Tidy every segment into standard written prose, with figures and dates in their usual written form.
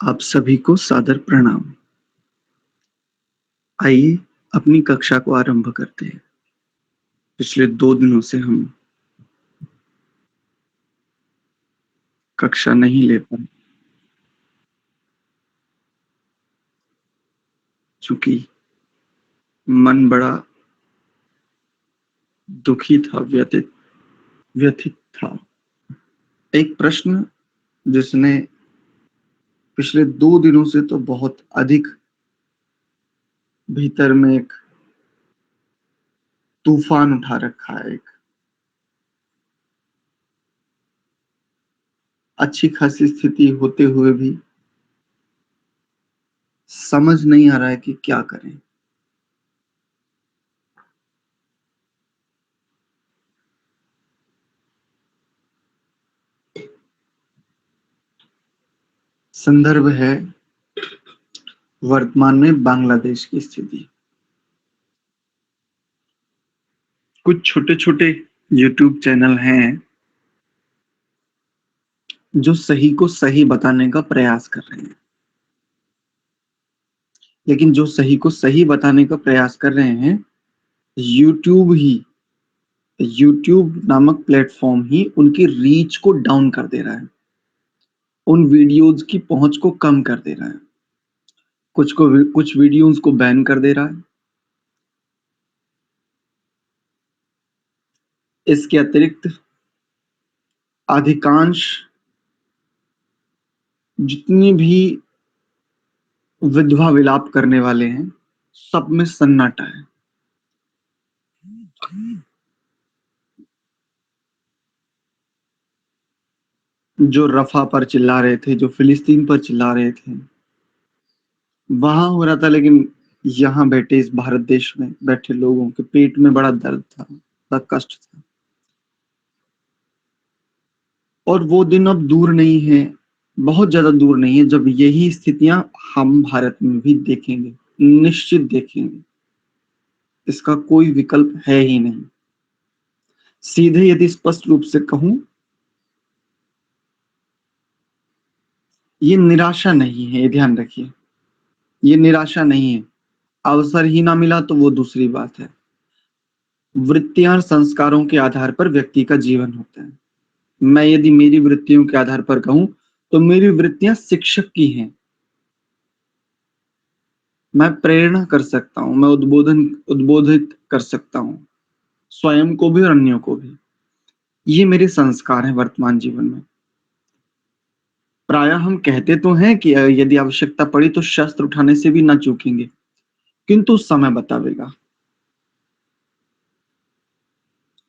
आप सभी को सादर प्रणाम। आइए अपनी कक्षा को आरंभ करते हैं। पिछले 2 दिनों से हम कक्षा नहीं ले पाए चूँकि मन बड़ा दुखी था, व्यथित था। एक प्रश्न जिसने पिछले 2 दिनों से तो बहुत अधिक भीतर में एक तूफान उठा रखा है। एक अच्छी खासी स्थिति होते हुए भी समझ नहीं आ रहा है कि क्या करें। संदर्भ है वर्तमान में बांग्लादेश की स्थिति। कुछ छोटे-छोटे यूट्यूब चैनल हैं जो सही को सही बताने का प्रयास कर रहे हैं। लेकिन जो सही को सही बताने का प्रयास कर रहे हैं, यूट्यूब नामक प्लेटफॉर्म ही उनकी रीच को डाउन कर दे रहा है। उन वीडियोज की पहुंच को कम कर दे रहा है। कुछ वीडियोज को बैन कर दे रहा है। इसके अतिरिक्त अधिकांश जितनी भी विधवा विलाप करने वाले हैं, सब में सन्नाटा है। जो रफा पर चिल्ला रहे थे, जो फिलिस्तीन पर चिल्ला रहे थे, वहां हो रहा था, लेकिन यहाँ बैठे इस भारत देश में बैठे लोगों के पेट में बड़ा दर्द था, बड़ा कष्ट था। और वो दिन अब दूर नहीं है, बहुत ज्यादा दूर नहीं है, जब यही स्थितियां हम भारत में भी देखेंगे, निश्चित देखेंगे। इसका कोई विकल्प है ही नहीं। सीधे यदि स्पष्ट रूप से कहूं, ये निराशा नहीं है, ये ध्यान रखिए। ये निराशा नहीं है। अवसर ही ना मिला तो वो दूसरी बात है। वृत्तियां और संस्कारों के आधार पर व्यक्ति का जीवन होता है। मैं यदि मेरी वृत्तियों के आधार पर कहूं, तो मेरी वृत्तियां शिक्षक की हैं। मैं प्रेरणा कर सकता हूं, मैं उद्बोधित कर सकता हूं, स्वयं को भी और अन्यों को भी। ये मेरे संस्कार हैं वर्तमान जीवन में। प्रायः हम कहते तो हैं कि यदि आवश्यकता पड़ी तो शस्त्र उठाने से भी ना चूकेंगे, किंतु समय बतावेगा।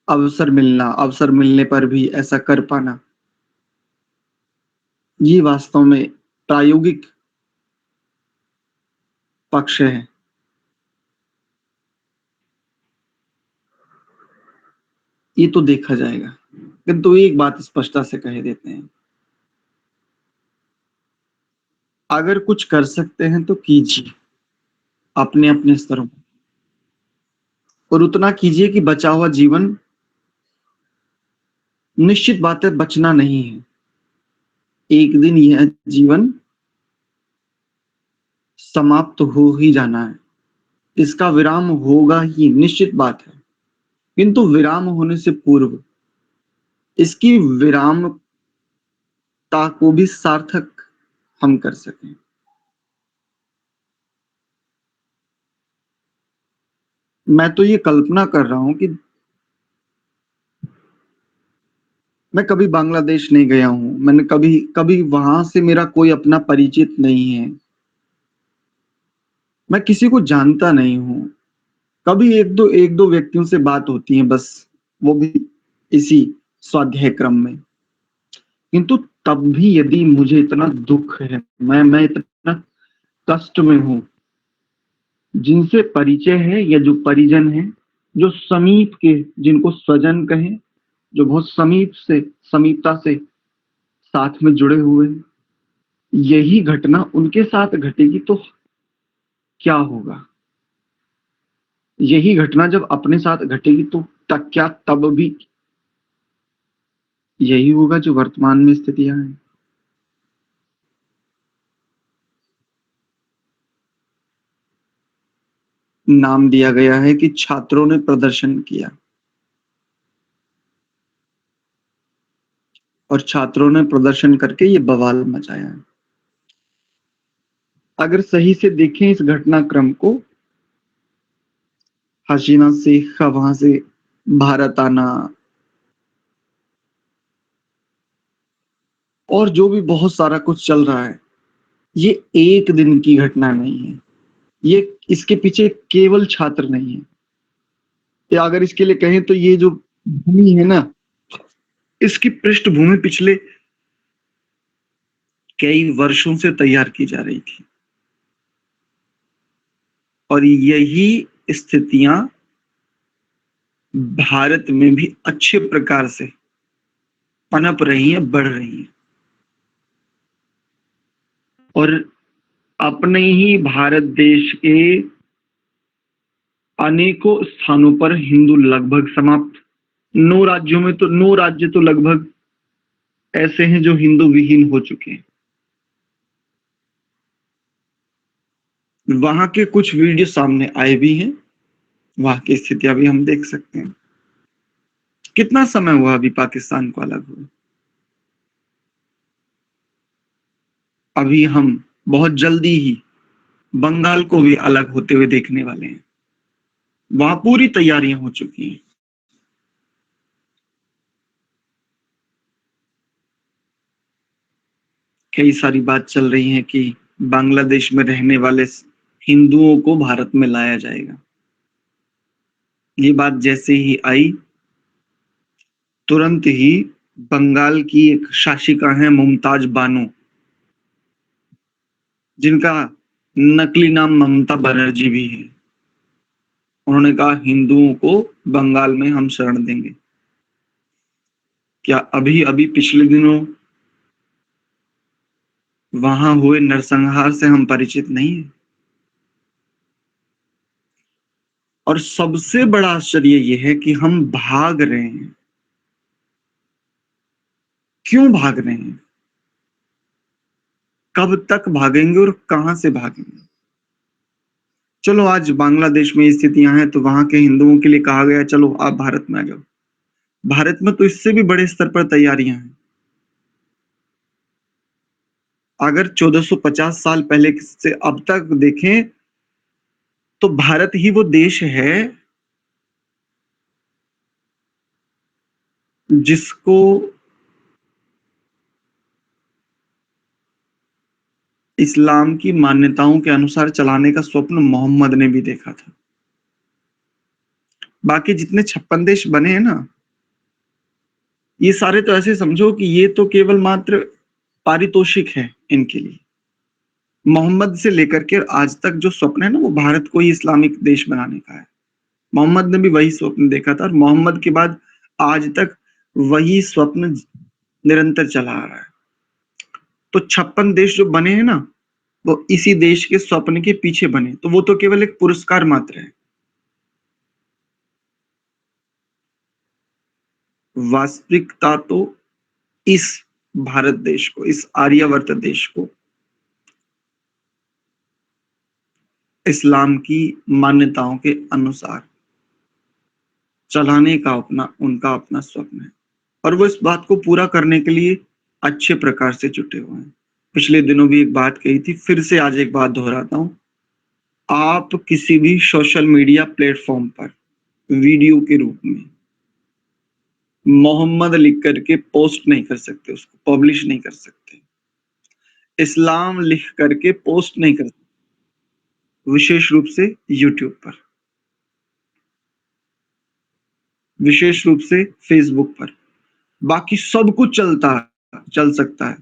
अवसर मिलने पर भी ऐसा कर पाना, ये वास्तव में प्रायोगिक पक्ष है। ये तो देखा जाएगा, किंतु एक बात स्पष्टता से कह देते हैं, अगर कुछ कर सकते हैं तो कीजिए अपने अपने स्तरों पर, और उतना कीजिए कि बचा हुआ जीवन, निश्चित बात है, बचना नहीं है। एक दिन यह जीवन समाप्त हो ही जाना है। इसका विराम होगा ही, निश्चित बात है। किंतु विराम होने से पूर्व इसकी विरामता को भी सार्थक हम कर सकें। मैं तो ये कल्पना कर रहा हूं कि मैं कभी बांग्लादेश नहीं गया हूं, मैंने कभी कभी वहां से मेरा कोई अपना परिचित नहीं है, मैं किसी को जानता नहीं हूं। कभी एक दो व्यक्तियों से बात होती है बस, वो भी इसी स्वाध्याय क्रम में। किंतु तब भी यदि मुझे इतना दुख है, मैं इतना कष्ट में हूं, जिनसे परिचय है या जो परिजन है, जो समीप के, जिनको स्वजन कहें, जो बहुत समीपता से साथ में जुड़े हुए हैं, यही घटना उनके साथ घटेगी तो क्या होगा? यही घटना जब अपने साथ घटेगी तो तक क्या तब भी यही होगा जो वर्तमान में स्थितियां हैं। नाम दिया गया है कि छात्रों ने प्रदर्शन किया और छात्रों ने प्रदर्शन करके ये बवाल मचाया है। अगर सही से देखें इस घटनाक्रम को, हसीना शेख का वहां से भारत आना और जो भी बहुत सारा कुछ चल रहा है, ये एक दिन की घटना नहीं है। ये इसके पीछे केवल छात्र नहीं है, या अगर इसके लिए कहें तो ये जो भूमि है ना, इसकी पृष्ठभूमि पिछले कई वर्षों से तैयार की जा रही थी और यही स्थितियां भारत में भी अच्छे प्रकार से पनप रही हैं, बढ़ रही हैं। और अपने ही भारत देश के अनेकों स्थानों पर हिंदू लगभग समाप्त, 9 राज्यों में तो 9 राज्य तो लगभग ऐसे हैं जो हिंदू विहीन हो चुके हैं। वहां के कुछ वीडियो सामने आए भी हैं, वहां की स्थितियां भी हम देख सकते हैं। कितना समय हुआ अभी पाकिस्तान को अलग हुए? अभी हम बहुत जल्दी ही बंगाल को भी अलग होते हुए देखने वाले हैं। वहां पूरी तैयारियां हो चुकी हैं। कई सारी बात चल रही है कि बांग्लादेश में रहने वाले हिंदुओं को भारत में लाया जाएगा। ये बात जैसे ही आई, तुरंत ही बंगाल की एक शासिका है मुमताज बानो, जिनका नकली नाम ममता बनर्जी भी है। उन्होंने कहा हिंदुओं को बंगाल में हम शरण देंगे। क्या अभी अभी पिछले दिनों वहां हुए नरसंहार से हम परिचित नहीं है? और सबसे बड़ा आश्चर्य यह है कि हम भाग रहे हैं। क्यों भाग रहे हैं? कब तक भागेंगे और कहां से भागेंगे? चलो आज बांग्लादेश में स्थितियां हैं तो वहां के हिंदुओं के लिए कहा गया चलो आप भारत में आ जाओ। भारत में तो इससे भी बड़े स्तर पर तैयारियां हैं। अगर 1450 साल पहले से अब तक देखें तो भारत ही वो देश है जिसको इस्लाम की मान्यताओं के अनुसार चलाने का स्वप्न मोहम्मद ने भी देखा था। बाकी जितने 56 देश बने हैं ना, ये सारे तो ऐसे समझो कि ये तो केवल मात्र पारितोषिक है इनके लिए। मोहम्मद से लेकर के आज तक जो स्वप्न है ना, वो भारत को ही इस्लामिक देश बनाने का है। मोहम्मद ने भी वही स्वप्न देखा था और मोहम्मद के बाद आज तक वही स्वप्न निरंतर चला आ रहा है। तो 56 देश जो बने हैं ना, वो इसी देश के स्वप्न के पीछे बने, तो वो तो केवल एक पुरस्कार मात्र है। वास्तविकता तो इस भारत देश को, इस आर्यावर्त देश को इस्लाम की मान्यताओं के अनुसार चलाने का उनका अपना स्वप्न है और वो इस बात को पूरा करने के लिए अच्छे प्रकार से जुटे हुए हैं। पिछले दिनों भी एक बात कही थी, फिर से आज एक बात दोहराता हूं। आप किसी भी सोशल मीडिया प्लेटफॉर्म पर वीडियो के रूप में मोहम्मद लिख करके पोस्ट नहीं कर सकते, उसको पब्लिश नहीं कर सकते। इस्लाम लिख करके पोस्ट नहीं कर सकते, विशेष रूप से यूट्यूब पर, विशेष रूप से फेसबुक पर। बाकी सब कुछ चल सकता है।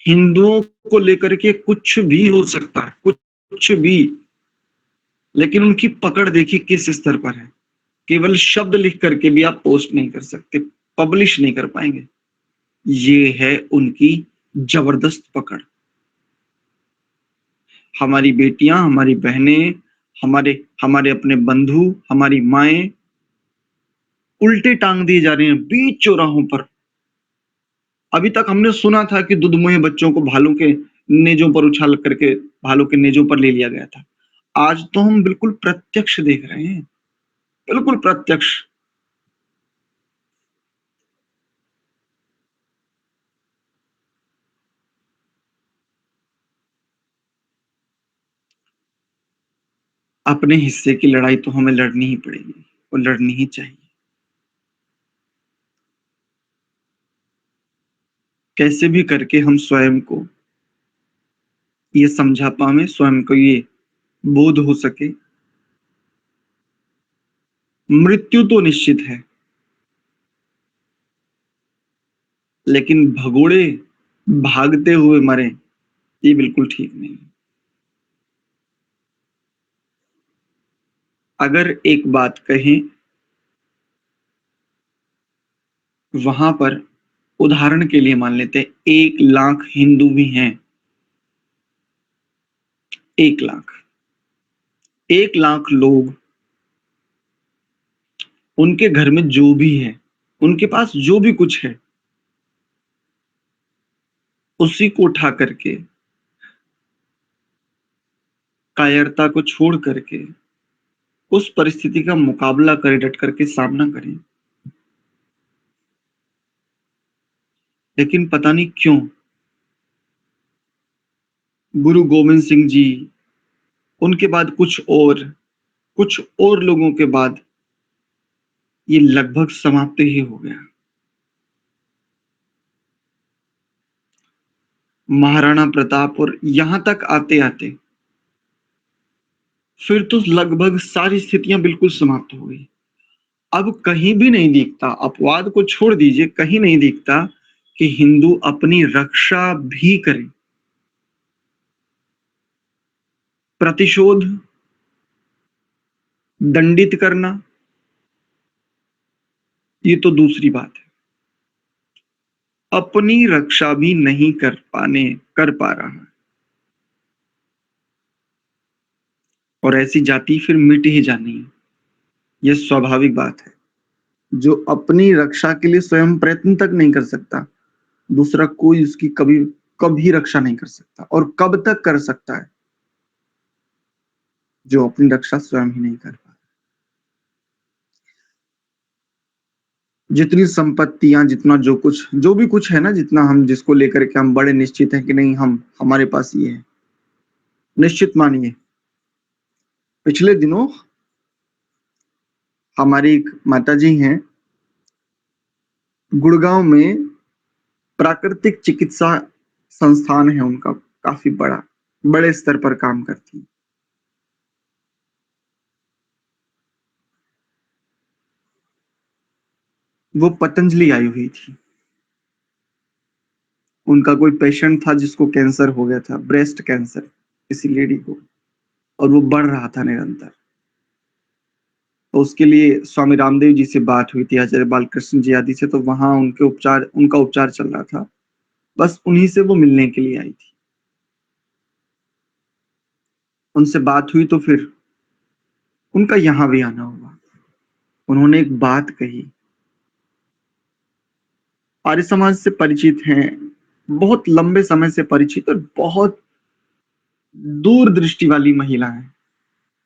हिंदुओं को लेकर के कुछ भी हो सकता है, कुछ भी, लेकिन उनकी पकड़ देखिए किस स्तर पर है। केवल शब्द लिख करके भी आप पोस्ट नहीं कर सकते, पब्लिश नहीं कर पाएंगे। ये है उनकी जबरदस्त पकड़। हमारी बेटियां, हमारी बहनें, हमारे हमारे अपने बंधु, हमारी माएं उल्टे टांग दिए जा रहे हैं बीच चौराहों पर। अभी तक हमने सुना था कि दुधमुहे बच्चों को भालू के नेजों पर उछाल करके भालू के नेजों पर ले लिया गया था। आज तो हम बिल्कुल प्रत्यक्ष देख रहे हैं, बिल्कुल प्रत्यक्ष। अपने हिस्से की लड़ाई तो हमें लड़नी ही पड़ेगी और लड़नी ही चाहिए। कैसे भी करके हम स्वयं को ये समझा पाएं, स्वयं को ये बोध हो सके, मृत्यु तो निश्चित है, लेकिन भगोड़े भागते हुए मरे, ये बिल्कुल ठीक नहीं है। अगर एक बात कहें, वहां पर उदाहरण के लिए मान लेते हैं 1 लाख हिंदू भी हैं। 1 लाख, 1 लाख लोग, उनके घर में जो भी है, उनके पास जो भी कुछ है, उसी को उठा करके, कायरता को छोड़ करके उस परिस्थिति का मुकाबला करें, डट करके सामना करें। लेकिन पता नहीं क्यों गुरु गोविंद सिंह जी, उनके बाद कुछ और लोगों के बाद ये लगभग समाप्त ही हो गया। महाराणा प्रताप और यहां तक आते आते फिर तो लगभग सारी स्थितियां बिल्कुल समाप्त हो गई। अब कहीं भी नहीं दिखता, अपवाद को छोड़ दीजिए, कहीं नहीं दिखता कि हिंदू अपनी रक्षा भी करें। प्रतिशोध, दंडित करना, ये तो दूसरी बात है। अपनी रक्षा भी नहीं कर पा रहा है। और ऐसी जाति फिर मिट ही जानी है, यह स्वाभाविक बात है। जो अपनी रक्षा के लिए स्वयं प्रयत्न तक नहीं कर सकता, दूसरा कोई उसकी कभी कभी रक्षा नहीं कर सकता। और कब तक कर सकता है? जो अपनी रक्षा स्वयं ही नहीं कर पा। जितनी संपत्तियां, जितना जो भी कुछ है ना, जितना हम जिसको लेकर के हम बड़े निश्चित हैं कि नहीं, हम हमारे पास ये है। निश्चित मानिए, पिछले दिनों हमारी एक माता जी हैं, गुड़गांव में प्राकृतिक चिकित्सा संस्थान है उनका, काफी बड़े स्तर पर काम करती है। वो पतंजलि आई हुई थी। उनका कोई पेशेंट था जिसको कैंसर हो गया था, ब्रेस्ट कैंसर, किसी लेडी को, और वो बढ़ रहा था निरंतर। तो उसके लिए स्वामी रामदेव जी से बात हुई थी, आचार्य बालकृष्ण जी आदि से, तो वहां उनका उपचार चल रहा था। बस उन्हीं से वो मिलने के लिए आई थी। उनसे बात हुई तो फिर उनका यहाँ भी आना हुआ। उन्होंने एक बात कही, आर्य समाज से परिचित हैं, बहुत लंबे समय से परिचित, और बहुत दूरदृष्टि वाली महिला है,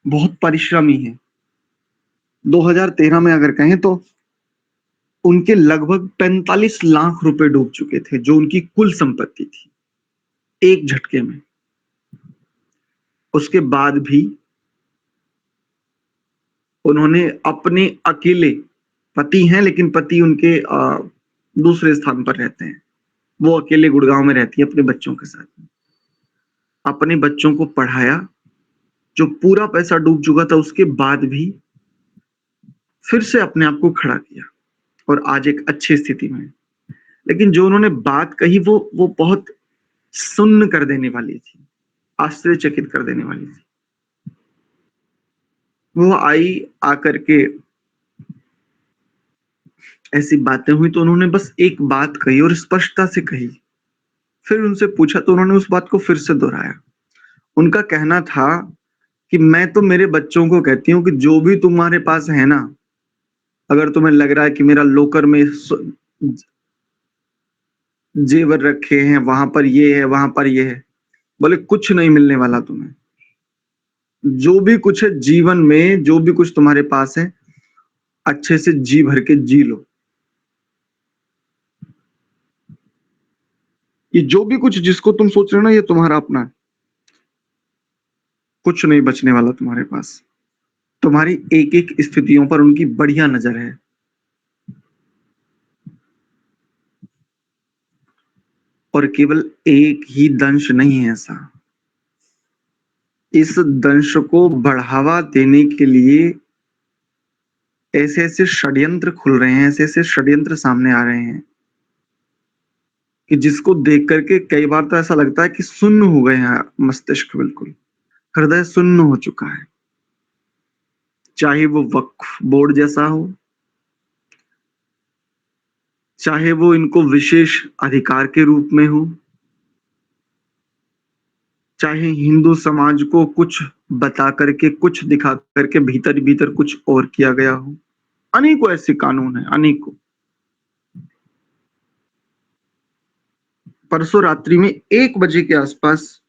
बहुत परिश्रमी है। 2013 में अगर कहें तो उनके लगभग 45 लाख रुपए डूब चुके थे, जो उनकी कुल संपत्ति थी, एक झटके में। उसके बाद भी उन्होंने अपने अकेले, पति हैं लेकिन पति उनके दूसरे स्थान पर रहते हैं, वो अकेले गुड़गांव में रहती है अपने बच्चों के साथ। अपने बच्चों को पढ़ाया, जो पूरा पैसा डूब चुका था उसके बाद भी फिर से अपने आप को खड़ा किया, और आज एक अच्छी स्थिति में। लेकिन जो उन्होंने बात कही, वो बहुत सुन्न कर देने वाली थी, आश्चर्यचकित कर देने वाली थी। वो आई, आकर के ऐसी बातें हुई तो उन्होंने बस एक बात कही, और स्पष्टता से कही। फिर उनसे पूछा तो उन्होंने उस बात को फिर से दोहराया। उनका कहना था कि मैं तो मेरे बच्चों को कहती हूँ कि जो भी तुम्हारे पास है ना, अगर तुम्हें लग रहा है कि मेरा लोकर में जेवर रखे हैं, वहां पर ये है, वहां पर ये है, बोले कुछ नहीं मिलने वाला तुम्हें। जो भी कुछ है जीवन में, जो भी कुछ तुम्हारे पास है, अच्छे से जी भर के जी लो। ये जो भी कुछ जिसको तुम सोच रहे हो ना, ये तुम्हारा अपना है। कुछ नहीं बचने वाला तुम्हारे पास। तुम्हारी एक एक स्थितियों पर उनकी बढ़िया नजर है। और केवल एक ही दंश नहीं है ऐसा। इस दंश को बढ़ावा देने के लिए ऐसे ऐसे षड्यंत्र खुल रहे हैं, ऐसे ऐसे षड्यंत्र सामने आ रहे हैं कि जिसको देख करके कई बार तो ऐसा लगता है कि सुन्न हो गए हैं मस्तिष्क, बिल्कुल हृदय सुन्न हो चुका है। चाहे वो वक्फ बोर्ड जैसा हो, चाहे वो इनको विशेष अधिकार के रूप में हो, चाहे हिंदू समाज को कुछ बता करके, कुछ दिखा करके भीतर भीतर कुछ और किया गया हो। अनेकों ऐसे कानून हैं, अनेकों। परसों रात्रि में 1 बजे के आसपास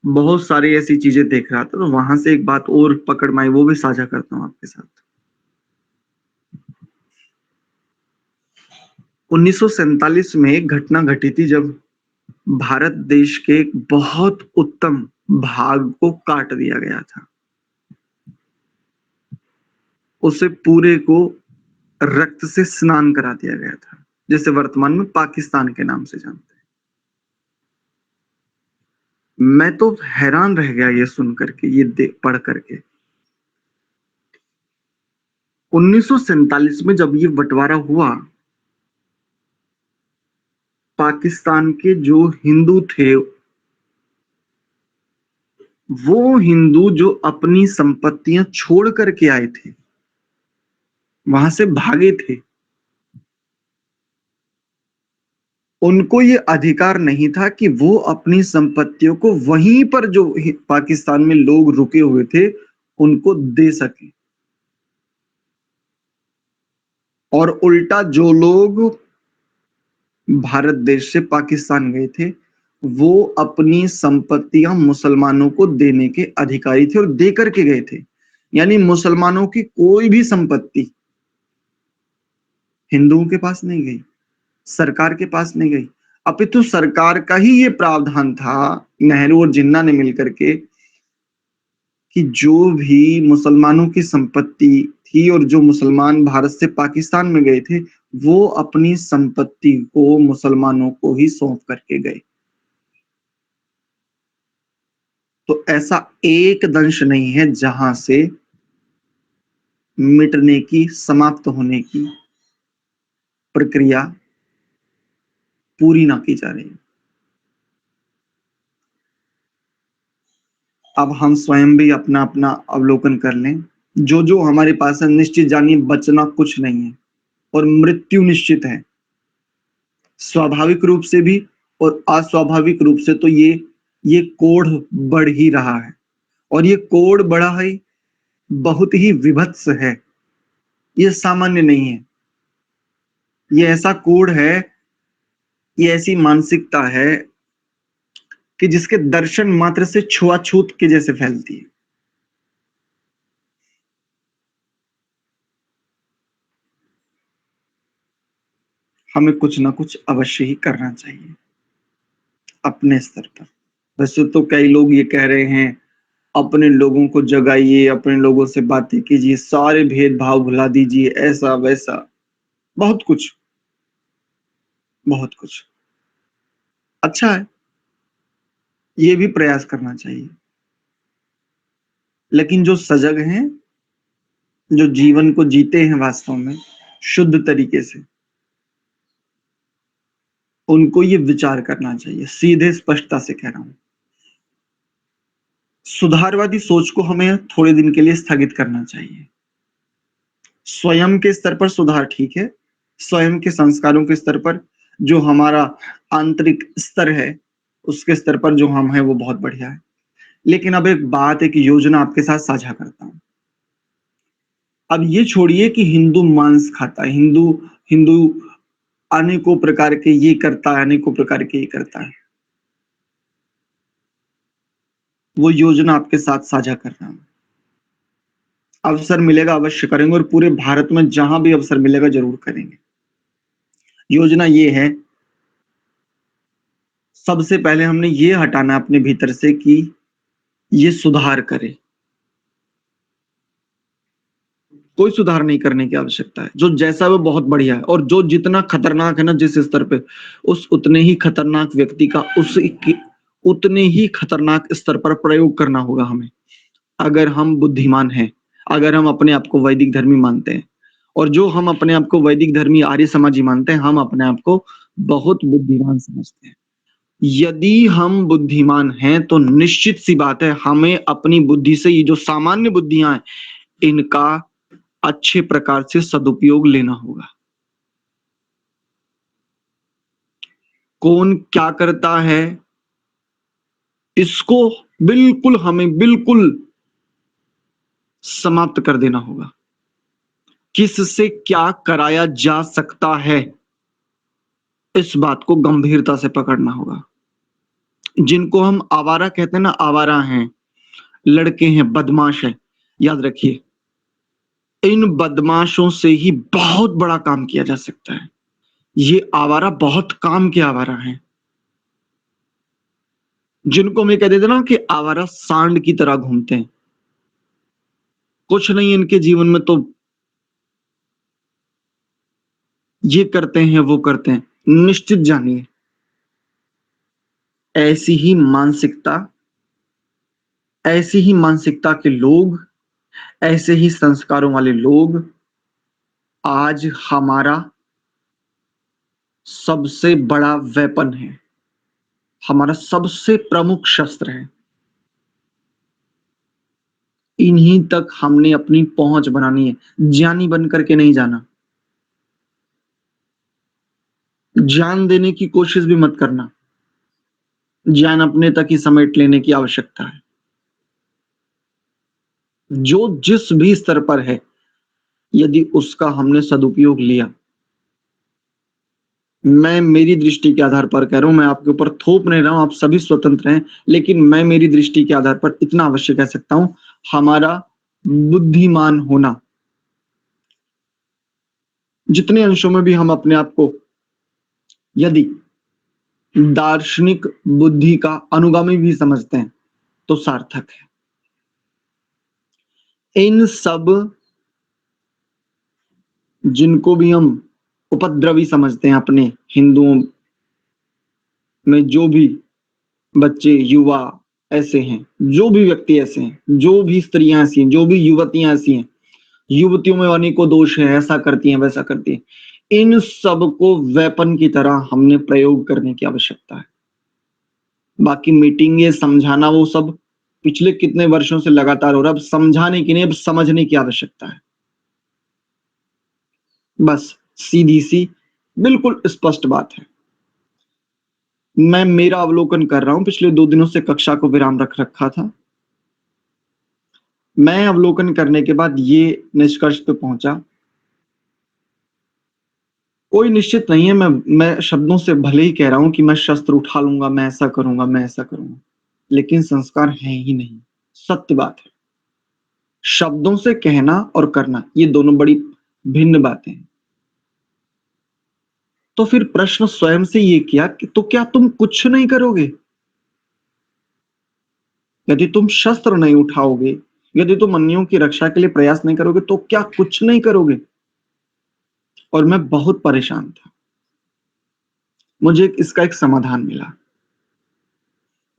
बहुत सारी ऐसी चीजें देख रहा था, तो वहां से एक बात और पकड़ में आई, वो भी साझा करता हूँ आपके साथ। 1947 में एक घटना घटी थी, जब भारत देश के एक बहुत उत्तम भाग को काट दिया गया था। उसे पूरे को रक्त से स्नान करा दिया गया था, जिसे वर्तमान में पाकिस्तान के नाम से जानते हैं। मैं तो हैरान रह गया ये सुन करके, ये पढ़ करके। 1947 में जब ये बंटवारा हुआ, पाकिस्तान के जो हिंदू थे, वो हिंदू जो अपनी संपत्तियां छोड़ करके आए थे, वहां से भागे थे, उनको ये अधिकार नहीं था कि वो अपनी संपत्तियों को वहीं पर जो पाकिस्तान में लोग रुके हुए थे उनको दे सके। और उल्टा जो लोग भारत देश से पाकिस्तान गए थे, वो अपनी संपत्तियां मुसलमानों को देने के अधिकारी थे और दे करके गए थे। यानी मुसलमानों की कोई भी संपत्ति हिंदुओं के पास नहीं गई, सरकार के पास नहीं गई। अपितु सरकार का ही ये प्रावधान था, नेहरू और जिन्ना ने मिलकर के, कि जो भी मुसलमानों की संपत्ति थी और जो मुसलमान भारत से पाकिस्तान में गए थे, वो अपनी संपत्ति को मुसलमानों को ही सौंप करके गए। तो ऐसा एक दंश नहीं है जहां से मिटने की, समाप्त होने की प्रक्रिया पूरी ना की जा रही। अब हम स्वयं भी अपना अपना अवलोकन कर लें। जो जो हमारे पास है, निश्चित जानिए बचना कुछ नहीं है, और मृत्यु निश्चित है, स्वाभाविक रूप से भी और अस्वाभाविक रूप से। तो ये कोढ़ बढ़ ही रहा है, और ये कोढ़ बढ़ा है, बहुत ही विभत्स है। ये सामान्य नहीं है, ये ऐसा कोढ़ है, ये ऐसी मानसिकता है कि जिसके दर्शन मात्र से छुआछूत के जैसे फैलती है। हमें कुछ ना कुछ अवश्य ही करना चाहिए अपने स्तर पर। वैसे तो कई लोग ये कह रहे हैं, अपने लोगों को जगाइए, अपने लोगों से बातें कीजिए, सारे भेदभाव भुला दीजिए, ऐसा वैसा, बहुत कुछ, बहुत कुछ अच्छा है, ये भी प्रयास करना चाहिए। लेकिन जो सजग हैं, जो जीवन को जीते हैं वास्तव में शुद्ध तरीके से, उनको ये विचार करना चाहिए। सीधे स्पष्टता से कह रहा हूं, सुधारवादी सोच को हमें थोड़े दिन के लिए स्थगित करना चाहिए। स्वयं के स्तर पर सुधार ठीक है, स्वयं के संस्कारों के स्तर पर, जो हमारा आंतरिक स्तर है, उसके स्तर पर जो हम हैं वो बहुत बढ़िया है। लेकिन अब एक बात, एक योजना आपके साथ साझा करता हूं। अब ये छोड़िए कि हिंदू मांस खाता है, हिंदू हिंदू अनेकों प्रकार के ये करता है, अनेकों प्रकार के ये करता है। वो योजना आपके साथ साझा कर रहा हूँ। अवसर मिलेगा अवश्य करेंगे और पूरे भारत में जहां भी अवसर मिलेगा जरूर करेंगे। योजना ये है, सबसे पहले हमने ये हटाना है अपने भीतर से कि ये सुधार करे। कोई सुधार नहीं करने की आवश्यकता है, जो जैसा है वो बहुत बढ़िया है, और जो जितना खतरनाक है ना जिस स्तर पे, उस उतने ही खतरनाक व्यक्ति का उतने ही खतरनाक स्तर पर प्रयोग करना होगा हमें, अगर हम बुद्धिमान हैं, अगर हम अपने आप को वैदिक धर्मी मानते हैं। और जो हम अपने आप को वैदिक धर्मी आर्य समाजी मानते हैं, हम अपने आप को बहुत बुद्धिमान समझते हैं। यदि हम बुद्धिमान हैं तो निश्चित सी बात है हमें अपनी बुद्धि से ये जो सामान्य बुद्धियां हैं, इनका अच्छे प्रकार से सदुपयोग लेना होगा। कौन क्या करता है, इसको बिल्कुल समाप्त कर देना होगा। किससे क्या कराया जा सकता है, इस बात को गंभीरता से पकड़ना होगा। जिनको हम आवारा कहते हैं ना, आवारा हैं, लड़के हैं, बदमाश है, याद रखिए इन बदमाशों से ही बहुत बड़ा काम किया जा सकता है। ये आवारा बहुत काम के आवारा हैं, जिनको हम ये कह देते ना कि आवारा सांड की तरह घूमते हैं, कुछ नहीं इनके जीवन में, तो ये करते हैं वो करते हैं। निश्चित जानिए ऐसी ही मानसिकता, ऐसी ही मानसिकता के लोग, ऐसे ही संस्कारों वाले लोग आज हमारा सबसे बड़ा वेपन है, हमारा सबसे प्रमुख शस्त्र है। इन्हीं तक हमने अपनी पहुंच बनानी है, ज्ञानी बन करके नहीं जाना। ज्ञान देने की कोशिश भी मत करना, ज्ञान अपने तक ही समेट लेने की आवश्यकता है। जो जिस भी स्तर पर है, यदि उसका हमने सदुपयोग लिया, मैं मेरी दृष्टि के आधार पर कह रहा हूं, मैं आपके ऊपर थोप नहीं रहा हूं, आप सभी स्वतंत्र हैं, लेकिन मैं मेरी दृष्टि के आधार पर इतना अवश्य कह सकता हूं, हमारा बुद्धिमान होना, जितने अंशों में भी हम अपने आप को यदि दार्शनिक बुद्धि का अनुगामी भी समझते हैं तो सार्थक है। इन सब जिनको भी हम उपद्रवी समझते हैं, अपने हिंदुओं में जो भी बच्चे युवा ऐसे हैं, जो भी व्यक्ति ऐसे हैं, जो भी स्त्रियां ऐसी हैं, जो भी युवतियां ऐसी हैं, युवतियों में अनेकों दोष है, ऐसा करती हैं वैसा करती हैं, इन सब को वेपन की तरह हमने प्रयोग करने की आवश्यकता है। बाकी मीटिंगे समझाना वो सब पिछले कितने वर्षों से लगातार हो रहा है, अब समझाने की नहीं, अब समझने की आवश्यकता है। बस सीधी सी बिल्कुल स्पष्ट बात है। मैं मेरा अवलोकन कर रहा हूं, पिछले 2 दिनों से कक्षा को विराम रख रखा था। मैं अवलोकन करने के बाद ये निष्कर्ष पे पहुंचा, कोई निश्चित नहीं है, मैं शब्दों से भले ही कह रहा हूं कि मैं शस्त्र उठा लूंगा, मैं ऐसा करूंगा, मैं ऐसा करूंगा, लेकिन संस्कार है ही नहीं। सत्य बात है। शब्दों से कहना और करना ये दोनों बड़ी भिन्न बातें हैं। तो फिर प्रश्न स्वयं से ये किया कि तो क्या तुम कुछ नहीं करोगे? यदि तुम शस्त्र नहीं उठाओगे, यदि तुम अन्यों की रक्षा के लिए प्रयास नहीं करोगे, तो क्या कुछ नहीं करोगे? और मैं बहुत परेशान था। मुझे इसका एक समाधान मिला।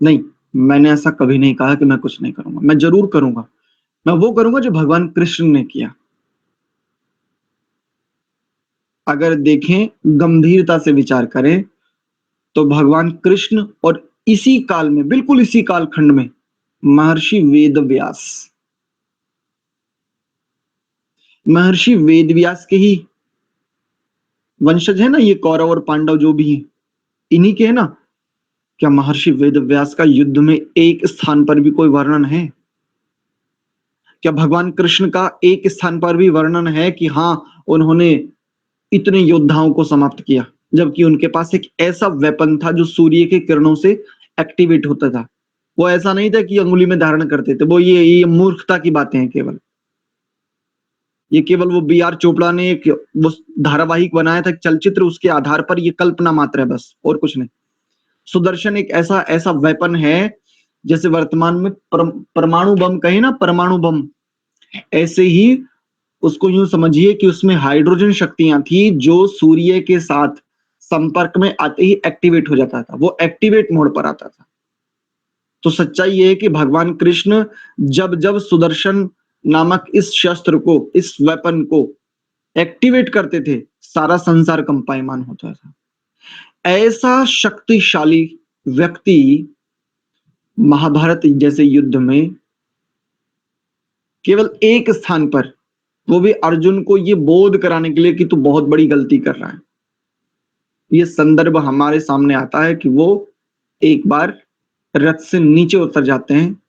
नहीं, मैंने ऐसा कभी नहीं कहा कि मैं कुछ नहीं करूंगा, मैं जरूर करूंगा। मैं वो करूंगा जो भगवान कृष्ण ने किया। अगर देखें, गंभीरता से विचार करें, तो भगवान कृष्ण और इसी काल में, बिल्कुल इसी कालखंड में महर्षि वेदव्यास, महर्षि वेदव्यास के ही वंशज है ना ये कौरव और पांडव जो भी हैं, इन्हीं के है ना। क्या महर्षि वेदव्यास का युद्ध में एक स्थान पर भी कोई वर्णन है? क्या भगवान कृष्ण का एक स्थान पर भी वर्णन है कि हाँ उन्होंने इतने योद्धाओं को समाप्त किया, जबकि उनके पास एक ऐसा वेपन था जो सूर्य के किरणों से एक्टिवेट होता था? वो ऐसा नहीं था कि अंगुली में धारण करते थे। वो ये मूर्खता की बातें हैं केवल। ये केवल वो बी आर चोपड़ा ने एक वो धारावाहिक बनाया था, चलचित्र, उसके आधार पर ये कल्पना मात्र है बस, और कुछ नहीं। सुदर्शन एक ऐसा ऐसा वेपन है, जैसे वर्तमान में परमाणु बम कहे ना, परमाणु बम, ऐसे ही उसको यूं समझिए कि उसमें हाइड्रोजन शक्तियां थी जो सूर्य के साथ संपर्क में आते ही एक्टिवेट हो जाता था, वो एक्टिवेट मोड पर आता था। तो सच्चाई ये है कि भगवान कृष्ण जब जब सुदर्शन नामक इस शस्त्र को, इस वेपन को एक्टिवेट करते थे, सारा संसार कंपायमान होता था। ऐसा शक्तिशाली व्यक्ति महाभारत जैसे युद्ध में केवल एक स्थान पर, वो भी अर्जुन को ये बोध कराने के लिए कि तू बहुत बड़ी गलती कर रहा है, ये संदर्भ हमारे सामने आता है कि वो एक बार रथ से नीचे उतर जाते हैं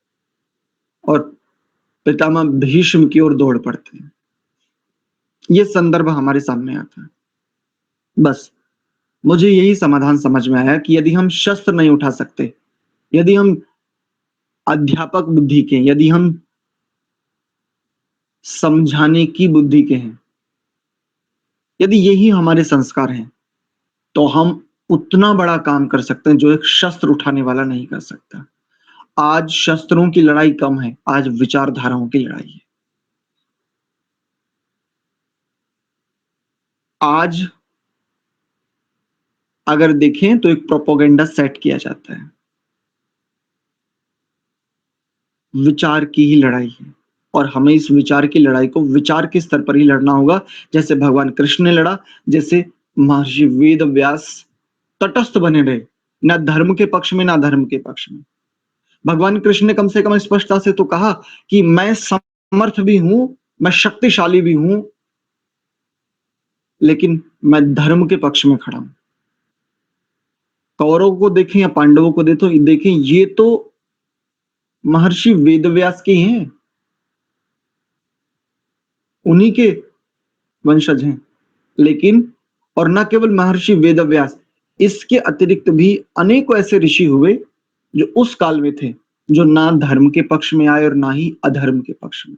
और पितामह भीष्म की ओर दौड़ पड़ते हैं। ये संदर्भ हमारे सामने आता है। बस मुझे यही समाधान समझ में आया कि यदि हम शस्त्र नहीं उठा सकते, यदि हम अध्यापक बुद्धि के, यदि हम समझाने की बुद्धि के हैं, यदि यही हमारे संस्कार हैं, तो हम उतना बड़ा काम कर सकते हैं जो एक शस्त्र उठाने वाला नहीं कर सकता। आज शस्त्रों की लड़ाई कम है, आज विचारधाराओं की लड़ाई है। आज अगर देखें तो एक प्रोपोगेंडा सेट किया जाता है, विचार की ही लड़ाई है, और हमें इस विचार की लड़ाई को विचार के स्तर पर ही लड़ना होगा, जैसे भगवान कृष्ण ने लड़ा, जैसे महर्षि वेद व्यास तटस्थ बने रहे, ना धर्म के पक्ष में ना धर्म के पक्ष में। भगवान कृष्ण ने कम से कम स्पष्टता से तो कहा कि मैं समर्थ भी हूं, मैं शक्तिशाली भी हूं, लेकिन मैं धर्म के पक्ष में खड़ा हूं। कौरवों को देखें या पांडवों को देखें, ये तो महर्षि वेदव्यास के हैं, उन्हीं के वंशज हैं। लेकिन और न केवल महर्षि वेदव्यास, इसके अतिरिक्त भी अनेकों ऐसे ऋषि हुए जो उस काल में थे, जो ना धर्म के पक्ष में आए और ना ही अधर्म के पक्ष में।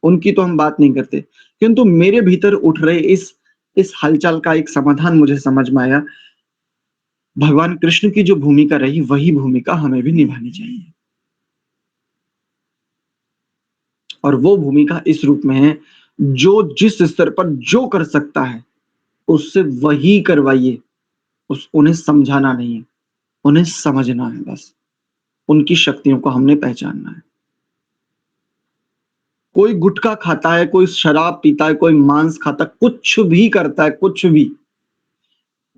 उनकी तो हम बात नहीं करते, किंतु मेरे भीतर उठ रहे इस हलचल का एक समाधान मुझे समझ में आया। भगवान कृष्ण की जो भूमिका रही, वही भूमिका हमें भी निभानी चाहिए, और वो भूमिका इस रूप में है, जो जिस स्तर पर जो कर सकता है उससे वही करवाइए। उन्हें समझाना नहीं है, उन्हें समझना है बस। उनकी शक्तियों को हमने पहचानना है। कोई गुटखा खाता है, कोई शराब पीता है, कोई मांस खाता है, कुछ भी करता है, कुछ भी,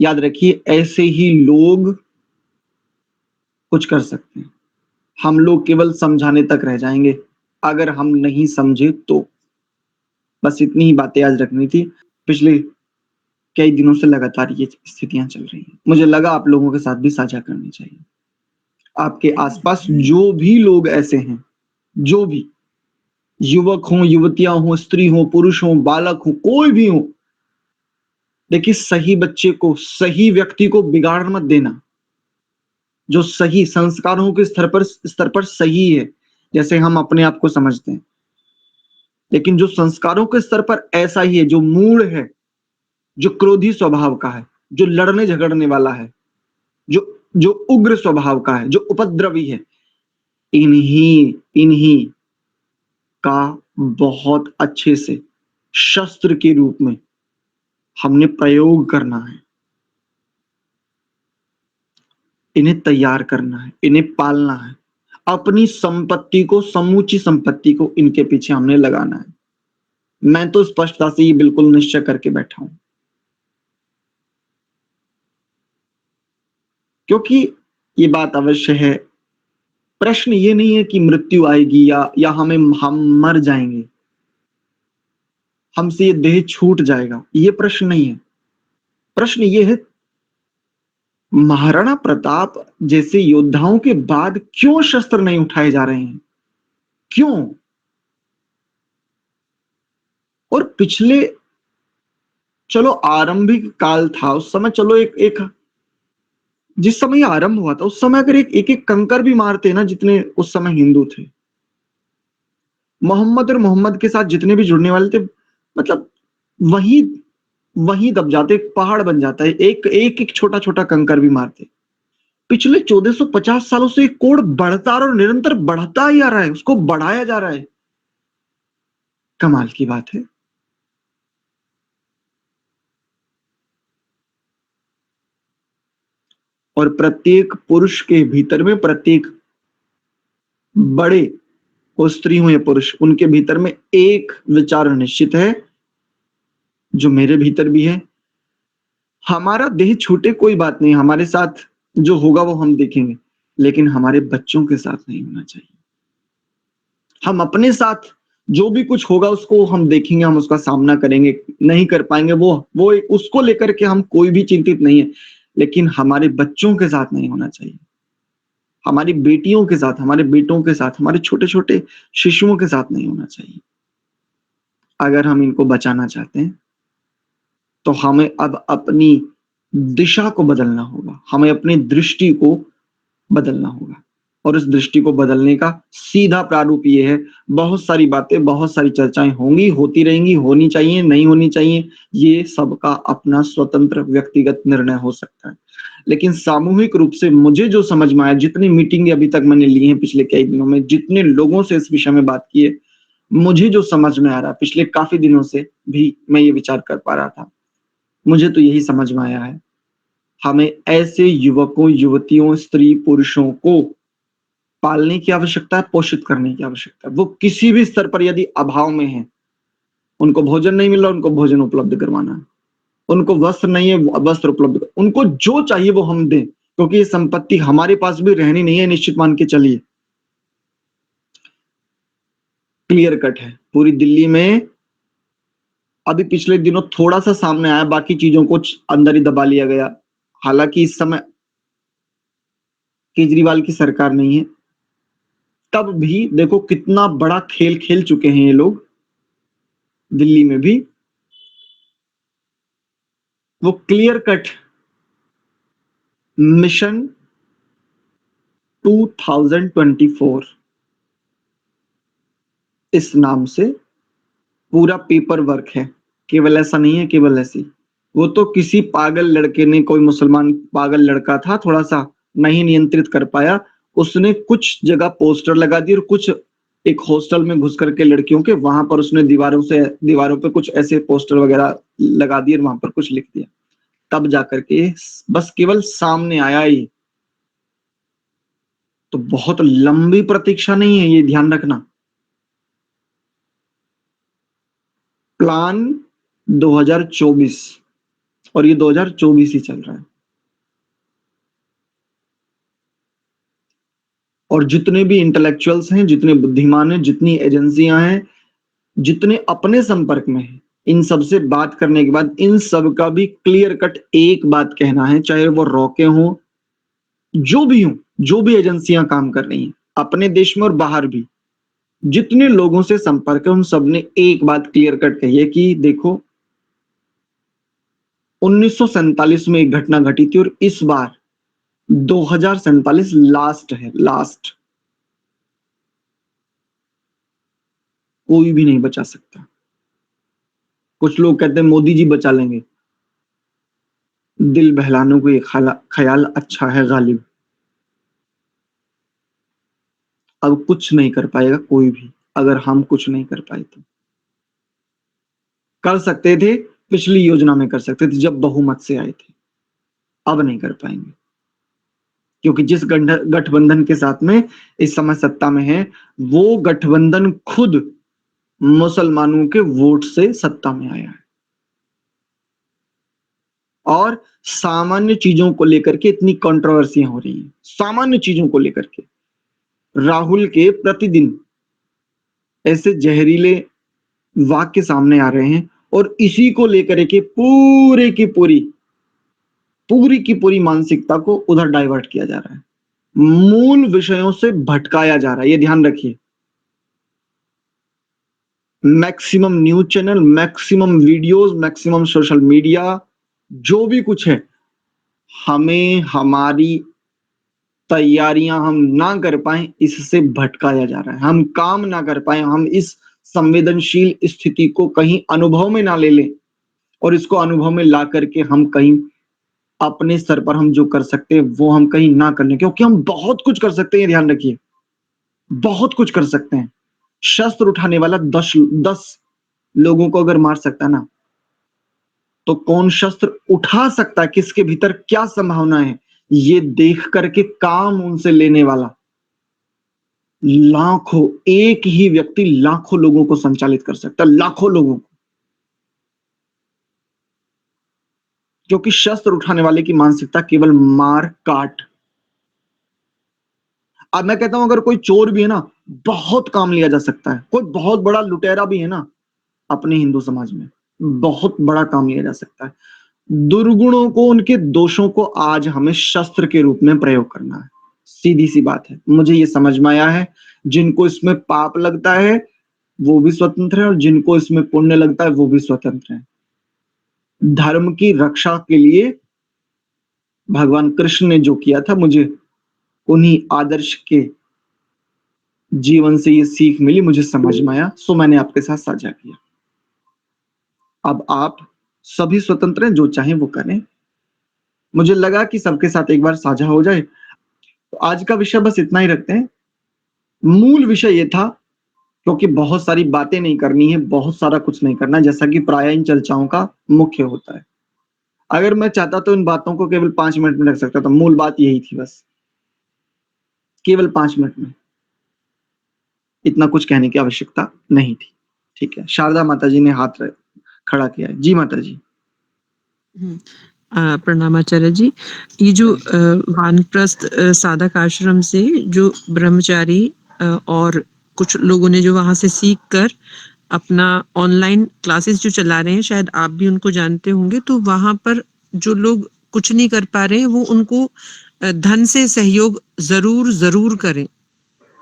याद रखिए ऐसे ही लोग कुछ कर सकते हैं। हम लोग केवल समझाने तक रह जाएंगे अगर हम नहीं समझे तो। बस इतनी ही बातें आज रखनी थी। पिछले कई दिनों से लगातार ये स्थितियां चल रही हैं, मुझे लगा आप लोगों के साथ भी साझा करनी चाहिए। आपके आसपास जो भी लोग ऐसे हैं, जो भी युवक हों, युवतियां हों, स्त्री हों, पुरुष हों, बालक हों, कोई भी हो, देखिए सही बच्चे को, सही व्यक्ति को बिगाड़ मत देना, जो सही संस्कारों के स्तर पर सही है, जैसे हम अपने आप को समझते हैं। लेकिन जो संस्कारों के स्तर पर ऐसा ही है, जो मूढ़ है, जो क्रोधी स्वभाव का है, जो लड़ने झगड़ने वाला है, जो जो उग्र स्वभाव का है, जो उपद्रवी है, इन्हीं इन्हीं का बहुत अच्छे से शस्त्र के रूप में हमने प्रयोग करना है, इन्हें तैयार करना है, इन्हें पालना है, अपनी संपत्ति को, समूची संपत्ति को इनके पीछे हमने लगाना है। मैं तो स्पष्टता से ये बिल्कुल निश्चय करके बैठा हूं, क्योंकि ये बात अवश्य है। प्रश्न ये नहीं है कि मृत्यु आएगी या हम मर जाएंगे, हमसे ये देह छूट जाएगा, ये प्रश्न नहीं है। प्रश्न ये है, महाराणा प्रताप जैसे योद्धाओं के बाद क्यों शस्त्र नहीं उठाए जा रहे हैं, क्यों? और पिछले, चलो आरंभिक काल था उस समय, चलो एक एक जिस समय ये आरंभ हुआ था उस समय अगर एक एक कंकर भी मारते ना जितने उस समय हिंदू थे, मोहम्मद और मोहम्मद के साथ जितने भी जुड़ने वाले थे, मतलब वही वही दब जाते, एक पहाड़ बन जाता है, एक एक एक छोटा छोटा कंकर भी मारते। पिछले 1450 सालों से कोड बढ़ता और निरंतर बढ़ता ही आ रहा है, उसको बढ़ाया जा रहा है। कमाल की बात है। और प्रत्येक पुरुष के भीतर में, प्रत्येक बड़े, वो स्त्री हो या पुरुष, उनके भीतर में एक विचार निश्चित है, जो मेरे भीतर भी है। हमारा देह छूटे कोई बात नहीं, हमारे साथ जो होगा वो हम देखेंगे, लेकिन हमारे बच्चों के साथ नहीं होना चाहिए। हम अपने साथ जो भी कुछ होगा उसको हम देखेंगे, हम उसका सामना करेंगे, नहीं कर पाएंगे वो उसको लेकर के हम कोई भी चिंतित नहीं है, लेकिन हमारे बच्चों के साथ नहीं होना चाहिए। हमारी बेटियों के साथ, हमारे बेटों के साथ, हमारे छोटे छोटे शिशुओं के साथ नहीं होना चाहिए। अगर हम इनको बचाना चाहते हैं तो हमें अब अपनी दिशा को बदलना होगा, हमें अपनी दृष्टि को बदलना होगा। और इस दृष्टि को बदलने का सीधा प्रारूप ये है, बहुत सारी बातें, बहुत सारी चर्चाएं होंगी, होती रहेंगी, होनी चाहिए, नहीं होनी चाहिए, ये सबका अपना स्वतंत्र व्यक्तिगत निर्णय हो सकता है। लेकिन सामूहिक रूप से मुझे जो समझ में आया, जितनी मीटिंग अभी तक मैंने ली है पिछले कई दिनों में, जितने लोगों से इस विषय में बात की है, मुझे जो समझ में आ रहा है, पिछले काफी दिनों से भी मैं ये विचार कर पा रहा था, मुझे तो यही समझ में आया है, हमें ऐसे युवकों, युवतियों, स्त्री पुरुषों को पालने की आवश्यकता है, पोषित करने की आवश्यकता है। वो किसी भी स्तर पर यदि अभाव में है, उनको भोजन नहीं मिल रहा, उनको भोजन उपलब्ध करवाना है, उनको वस्त्र नहीं है, वस्त्र उपलब्ध, उनको जो चाहिए वो हम दें, क्योंकि ये संपत्ति हमारे पास भी रहनी नहीं है, निश्चित मान के चलिए। क्लियर कट है पूरी दिल्ली में। अभी पिछले दिनों थोड़ा सा सामने आया, बाकी चीजों को अंदर ही दबा लिया गया। हालांकि इस समय केजरीवाल की सरकार नहीं है, तब भी देखो कितना बड़ा खेल खेल चुके हैं ये लोग दिल्ली में भी। वो क्लियर कट मिशन 2024 इस नाम से पूरा पेपर वर्क है। केवल ऐसा नहीं है, केवल ऐसी, वो तो किसी पागल लड़के ने, कोई मुसलमान पागल लड़का था, थोड़ा सा नहीं नियंत्रित कर पाया, उसने कुछ जगह पोस्टर लगा दिए, और कुछ एक हॉस्टल में घुस करके लड़कियों के, वहां पर उसने दीवारों पे कुछ ऐसे पोस्टर वगैरह लगा दिए, और वहां पर कुछ लिख दिया, तब जाकर के बस केवल सामने आया ही। तो बहुत लंबी प्रतीक्षा नहीं है, ये ध्यान रखना। प्लान 2024, और ये 2024 ही चल रहा है। और जितने भी इंटेलेक्चुअल्स हैं, जितने बुद्धिमान हैं, जितनी एजेंसियां हैं, जितने अपने संपर्क में हैं, इन सब से बात करने के बाद इन सब का भी क्लियर कट एक बात कहना है, चाहे वो रॉके हों, जो भी हों, जो भी एजेंसियां काम कर रही हैं अपने देश में और बाहर भी, जितने लोगों से संपर्क है, उन सब ने एक बात क्लियर कट कही है कि देखो, 1947 में एक घटना घटी थी, और इस बार 2047 लास्ट है, लास्ट। कोई भी नहीं बचा सकता। कुछ लोग कहते हैं मोदी जी बचा लेंगे, दिल बहलाने को ये ख्याल अच्छा है गालिब। अब कुछ नहीं कर पाएगा कोई भी, अगर हम कुछ नहीं कर पाए तो। कर सकते थे, पिछली योजना में कर सकते थे जब बहुमत से आए थे, अब नहीं कर पाएंगे, क्योंकि जिस गठबंधन के साथ में इस समय सत्ता में है, वो गठबंधन खुद मुसलमानों के वोट से सत्ता में आया है। और सामान्य चीजों को लेकर के इतनी कंट्रोवर्सियां हो रही हैं, सामान्य चीजों को लेकर के राहुल के प्रतिदिन ऐसे जहरीले वाक्य सामने आ रहे हैं, और इसी को लेकर के पूरी की पूरी मानसिकता को उधर डाइवर्ट किया जा रहा है, मूल विषयों से भटकाया जा रहा है, ये ध्यान रखिए। Maximum news channel, maximum videos, maximum social media, जो भी कुछ है, हमें हमारी तैयारियां हम ना कर पाए इससे भटकाया जा रहा है। हम काम ना कर पाए, हम इस संवेदनशील स्थिति को कहीं अनुभव में ना ले लें और इसको अनुभव में ला करके हम कहीं अपने स्तर पर हम जो कर सकते हैं वो हम कहीं ना करने, क्योंकि हम बहुत कुछ कर सकते हैं, ध्यान रखिए, बहुत कुछ कर सकते हैं। शस्त्र उठाने वाला 10 लोगों को अगर मार सकता है ना, तो कौन शस्त्र उठा सकता है, किसके भीतर क्या संभावना है, ये देख करके काम उनसे लेने वाला लाखों, एक ही व्यक्ति लाखों लोगों को संचालित कर सकता है, लाखों लोगों को। क्योंकि शस्त्र उठाने वाले की मानसिकता केवल मार काट। अब मैं कहता हूं अगर कोई चोर भी है ना, बहुत काम लिया जा सकता है। कोई बहुत बड़ा लुटेरा भी है ना अपने हिंदू समाज में, बहुत बड़ा काम लिया जा सकता है। दुर्गुणों को, उनके दोषों को आज हमें शस्त्र के रूप में प्रयोग करना है। सीधी सी बात है, मुझे ये समझ में आया है। जिनको इसमें पाप लगता है वो भी स्वतंत्र है और जिनको इसमें पुण्य लगता है वो भी स्वतंत्र है। धर्म की रक्षा के लिए भगवान कृष्ण ने जो किया था, मुझे उन्हीं आदर्श के जीवन से ये सीख मिली, मुझे समझ में आया, सो मैंने आपके साथ साझा किया। अब आप सभी स्वतंत्र हैं, जो चाहें वो करें। मुझे लगा कि सबके साथ एक बार साझा हो जाए। तो आज का विषय बस इतना ही रखते हैं। मूल विषय ये था, क्योंकि बहुत सारी बातें नहीं करनी है, बहुत सारा कुछ नहीं करना, जैसा कि प्राय इन चर्चाओं का मुख्य होता है। अगर मैं चाहता तो इन बातों को केवल 5 मिनट में रख सकता था। मूल बात यही थी, बस केवल 5 मिनट में, इतना कुछ कहने की आवश्यकता नहीं थी। ठीक है, शारदा माता जी ने हाथ खड़ा किया है। जी माता जी। प्रणाम आचार्य जी। ये जो वानप्रस्थ साधक आश्रम से जो ब्रह्मचारी और कुछ लोगों ने जो वहां से सीख कर अपना ऑनलाइन क्लासेस जो चला रहे हैं, शायद आप भी उनको जानते होंगे, तो वहां पर जो लोग कुछ नहीं कर पा रहे हैं वो उनको धन से सहयोग जरूर जरूर करें,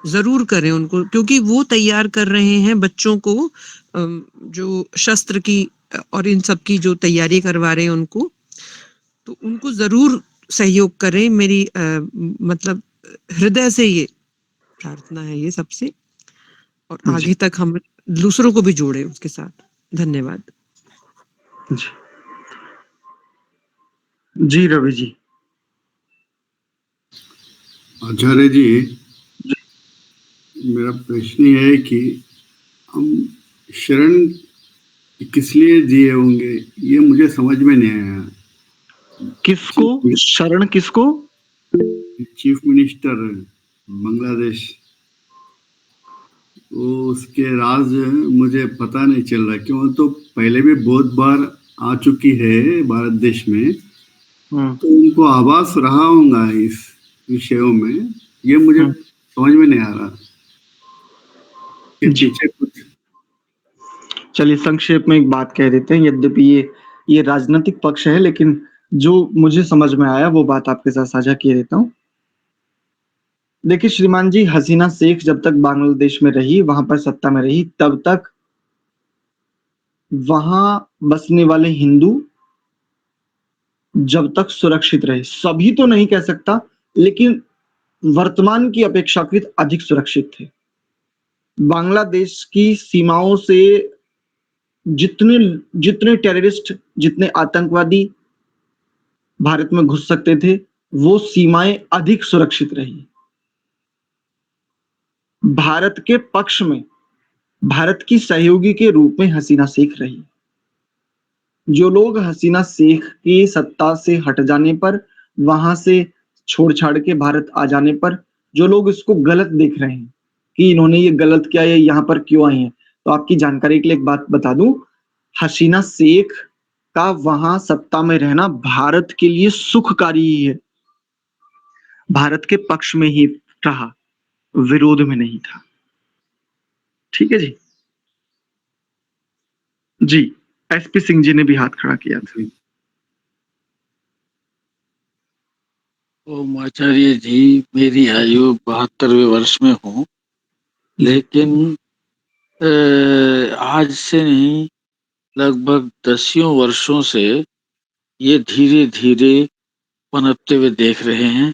जरूर करें उनको, क्योंकि वो तैयार कर रहे हैं बच्चों को, जो शस्त्र की और इन सब की जो तैयारी करवा रहे हैं उनको, तो उनको जरूर सहयोग करें। मेरी मतलब हृदय से ये प्रार्थना है ये सबसे, और आगे तक हम दूसरों को भी जोड़े उसके साथ। धन्यवाद जी, जी रवि जी। आचार्य जी, मेरा प्रश्न ये है कि हम शरण किस लिए दिए होंगे, ये मुझे समझ में नहीं आया। किसको शरण, किसको? चीफ मिनिस्टर बांग्लादेश, वो उसके राज मुझे पता नहीं चल रहा, क्यों तो पहले भी बहुत बार आ चुकी है भारत देश में, तो उनको आभास रहा होगा इस विषयों में, ये मुझे समझ में नहीं आ रहा कि पीछे कुछ। चलिए संक्षेप में एक बात कह देते हैं, यद्यपि ये राजनीतिक पक्ष है, लेकिन जो मुझे समझ में आया वो बात आपके साथ साझा किए देता हूँ। देखिए श्रीमान जी, हसीना शेख जब तक बांग्लादेश में रही, वहां पर सत्ता में रही, तब तक वहां बसने वाले हिंदू जब तक सुरक्षित रहे, सभी तो नहीं कह सकता, लेकिन वर्तमान की अपेक्षाकृत अधिक सुरक्षित थे। बांग्लादेश की सीमाओं से जितने जितने टेररिस्ट, जितने आतंकवादी भारत में घुस सकते थे, वो सीमाएं अधिक सुरक्षित रही। भारत के पक्ष में, भारत की सहयोगी के रूप में हसीना शेख रही। जो लोग हसीना शेख की सत्ता से हट जाने पर, वहां से छोड़ छाड़ के भारत आ जाने पर, जो लोग इसको गलत देख रहे हैं कि इन्होंने ये गलत किया, ये यहाँ पर क्यों आए हैं, तो आपकी जानकारी के लिए एक बात बता दूं, हसीना शेख का वहां सत्ता में रहना भारत के लिए सुखकारी ही है। भारत के पक्ष में ही रहा, विरोध में नहीं था। ठीक है जी। जी, एसपी सिंह जी ने भी हाथ खड़ा किया था। ओम आचार्य जी, मेरी आयु 72वें वर्ष में हूँ, लेकिन आज से नहीं, लगभग 10 वर्षों से ये धीरे धीरे पनपते हुए देख रहे हैं।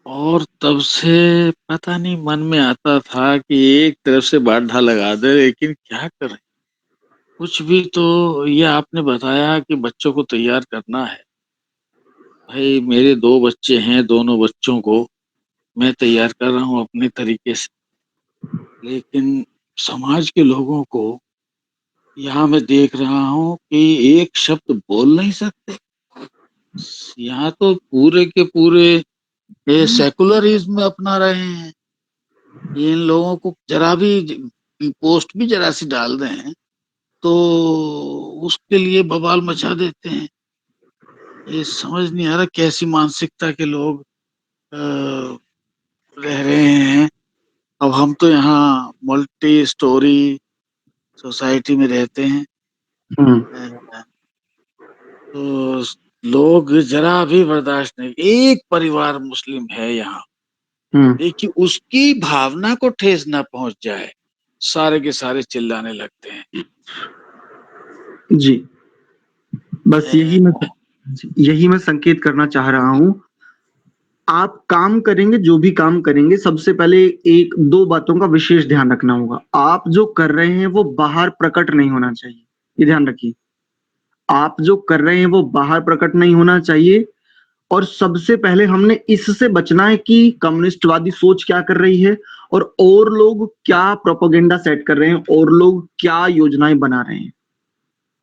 और तब से पता नहीं मन में आता था कि एक तरफ से बाधा लगा दे, लेकिन क्या करें, कुछ भी तो। ये आपने बताया कि बच्चों को तैयार करना है। भाई मेरे 2 बच्चे हैं, दोनों बच्चों को मैं तैयार कर रहा हूँ अपने तरीके से, लेकिन समाज के लोगों को यहाँ मैं देख रहा हूँ कि एक शब्द बोल नहीं सकते। यहाँ तो पूरे के पूरे ये सेकुलरिज्म अपना रहे हैं। इन लोगों को जरा भी पोस्ट भी जरा सी डाल दें तो उसके लिए बवाल मचा देते हैं। ये समझ नहीं आ रहा कैसी मानसिकता के लोग रह रहे हैं। अब हम तो यहाँ मल्टी स्टोरी सोसाइटी में रहते हैं। अ, तो लोग जरा भी बर्दाश्त नहीं। एक परिवार मुस्लिम है यहाँ, देखिए उसकी भावना को ठेस ना पहुंच जाए, सारे के सारे चिल्लाने लगते हैं। जी, बस यही मैं संकेत करना चाह रहा हूं। आप काम करेंगे, जो भी काम करेंगे, सबसे पहले एक दो बातों का विशेष ध्यान रखना होगा। आप जो कर रहे हैं वो बाहर प्रकट नहीं होना चाहिए, ये ध्यान रखिए। आप जो कर रहे हैं वो बाहर प्रकट नहीं होना चाहिए। और सबसे पहले हमने इससे बचना है कि कम्युनिस्टवादी सोच क्या कर रही है और लोग क्या प्रोपेगेंडा सेट कर रहे हैं और लोग क्या योजनाएं बना रहे हैं।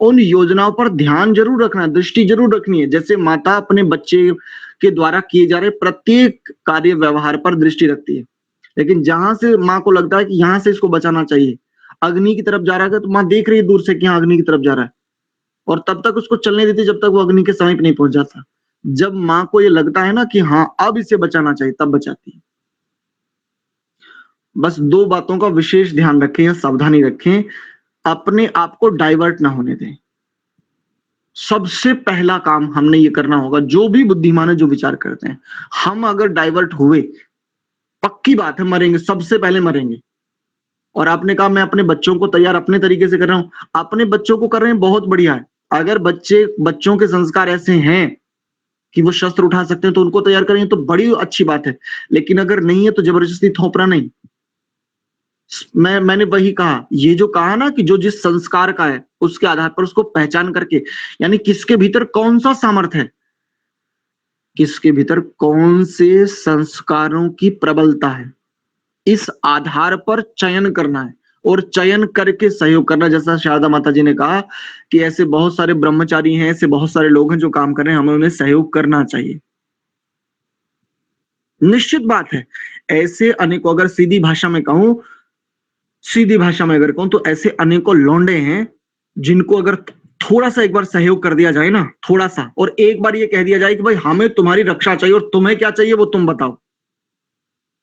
उन योजनाओं पर ध्यान जरूर रखना है, दृष्टि जरूर रखनी है। जैसे माता अपने बच्चे के द्वारा किए जा रहे प्रत्येक कार्य व्यवहार पर दृष्टि रखती है, लेकिन जहां से माँ को लगता है कि यहां से इसको बचाना चाहिए, अग्नि की तरफ जा रहा है, तो माँ देख रही है दूर से कि हाँ अग्नि की तरफ जा रहा है, और तब तक उसको चलने देती जब तक वो अग्नि के समीप नहीं पहुंच जाता। जब माँ को ये लगता है ना कि हाँ अब इसे बचाना चाहिए, तब बचाती है। बस दो बातों का विशेष ध्यान रखें या सावधानी रखें, अपने आप को डाइवर्ट ना होने दें। सबसे पहला काम हमने ये करना होगा, जो भी बुद्धिमान है, जो विचार करते हैं, हम अगर डाइवर्ट हुए, पक्की बात है मरेंगे, सबसे पहले मरेंगे। और आपने कहा मैं अपने बच्चों को तैयार अपने तरीके से कर रहा हूं, अपने बच्चों को कर रहे हैं, बहुत बढ़िया है। अगर बच्चों के संस्कार ऐसे हैं कि वो शस्त्र उठा सकते हैं तो उनको तैयार करेंगे तो बड़ी अच्छी बात है। लेकिन अगर नहीं है तो जबरदस्ती थोपना नहीं। मैंने वही कहा, ये जो कहा ना कि जो जिस संस्कार का है उसके आधार पर उसको पहचान करके, यानी किसके भीतर कौन सा सामर्थ्य है, किसके भीतर कौन से संस्कारों की प्रबलता है, इस आधार पर चयन करना है और चयन करके सहयोग करना। जैसा शारदा माता जी ने कहा कि ऐसे बहुत सारे ब्रह्मचारी हैं, ऐसे बहुत सारे लोग हैं जो काम कर रहे हैं, हमें उन्हें सहयोग करना चाहिए। निश्चित बात है, ऐसे अनेकों, अगर सीधी भाषा में कहूं, तो ऐसे अनेकों लौंडे हैं जिनको अगर थोड़ा सा एक बार सहयोग कर दिया जाए ना, थोड़ा सा, और एक बार ये कह दिया जाए कि भाई हमें तुम्हारी रक्षा चाहिए और तुम्हें क्या चाहिए वो तुम बताओ,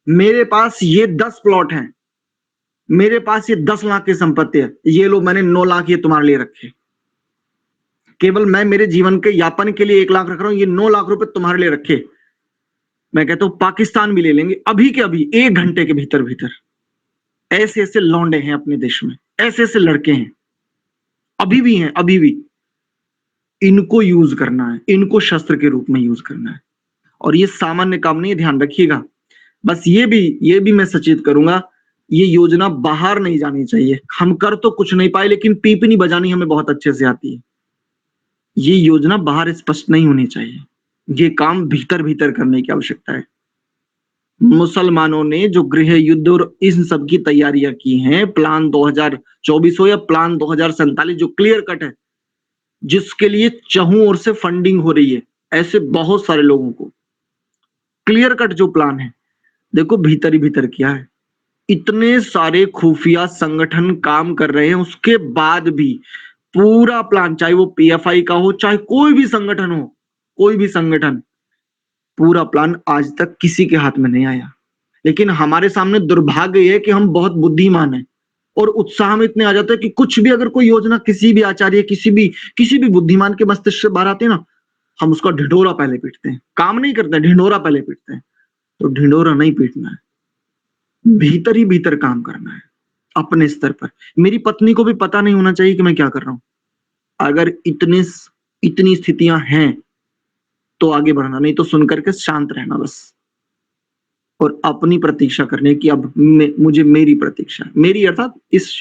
मेरे पास ये 10 प्लॉट हैं, मेरे पास ये 10 लाख की संपत्ति है, ये लो मैंने 9 लाख ये तुम्हारे लिए रखे, केवल मैं मेरे जीवन के यापन के लिए 1 लाख रख रहा हूं, ये 9 लाख रुपए तुम्हारे लिए रखे। मैं कहता हूं पाकिस्तान भी ले लेंगे अभी के अभी, 1 घंटे के भीतर भीतर। ऐसे ऐसे लौंडे हैं अपने देश में, ऐसे ऐसे लड़के हैं, अभी भी हैं, अभी भी। इनको यूज करना है, इनको शस्त्र के रूप में यूज करना है। और ये सामान्य काम नहीं है, ध्यान रखिएगा। बस ये भी मैं सचेत करूंगा, ये योजना बाहर नहीं जानी चाहिए। हम कर तो कुछ नहीं पाए, लेकिन पीपनी बजानी हमें बहुत अच्छे से आती है। ये योजना बाहर स्पष्ट नहीं होनी चाहिए, ये काम भीतर भीतर करने की आवश्यकता है। मुसलमानों ने जो गृह युद्ध और इन सब की तैयारियां की हैं, प्लान 2024 हो या प्लान 2047, जो क्लियर कट है, जिसके लिए चहुं ओर से फंडिंग हो रही है, ऐसे बहुत सारे लोगों को क्लियर कट जो प्लान है, देखो भीतर ही भीतर किया है। इतने सारे खुफिया संगठन काम कर रहे हैं, उसके बाद भी पूरा प्लान, चाहे वो पीएफआई का हो, चाहे कोई भी संगठन हो, कोई भी संगठन, पूरा प्लान आज तक किसी के हाथ में नहीं आया। लेकिन हमारे सामने दुर्भाग्य है कि हम बहुत बुद्धिमान हैं और उत्साह में इतने आ जाते हैं कि कुछ भी, अगर कोई योजना किसी भी आचार्य, किसी भी बुद्धिमान के मस्तिष्क से बाहर आती है ना, हम उसका ढिंढोरा पहले पीटते हैं। काम नहीं करते, ढिंढोरा पहले पीटते हैं। तो ढिंढोरा नहीं पीटना है, भीतर ही भीतर काम करना है, अपने स्तर पर। मेरी पत्नी को भी पता नहीं होना चाहिए कि मैं क्या कर रहा हूं। अगर इतनी स्थितियां हैं तो आगे बढ़ना, नहीं तो सुन करके शांत रहना बस, और अपनी प्रतीक्षा करने की। अब मुझे मेरी प्रतीक्षा, मेरी अर्थात इस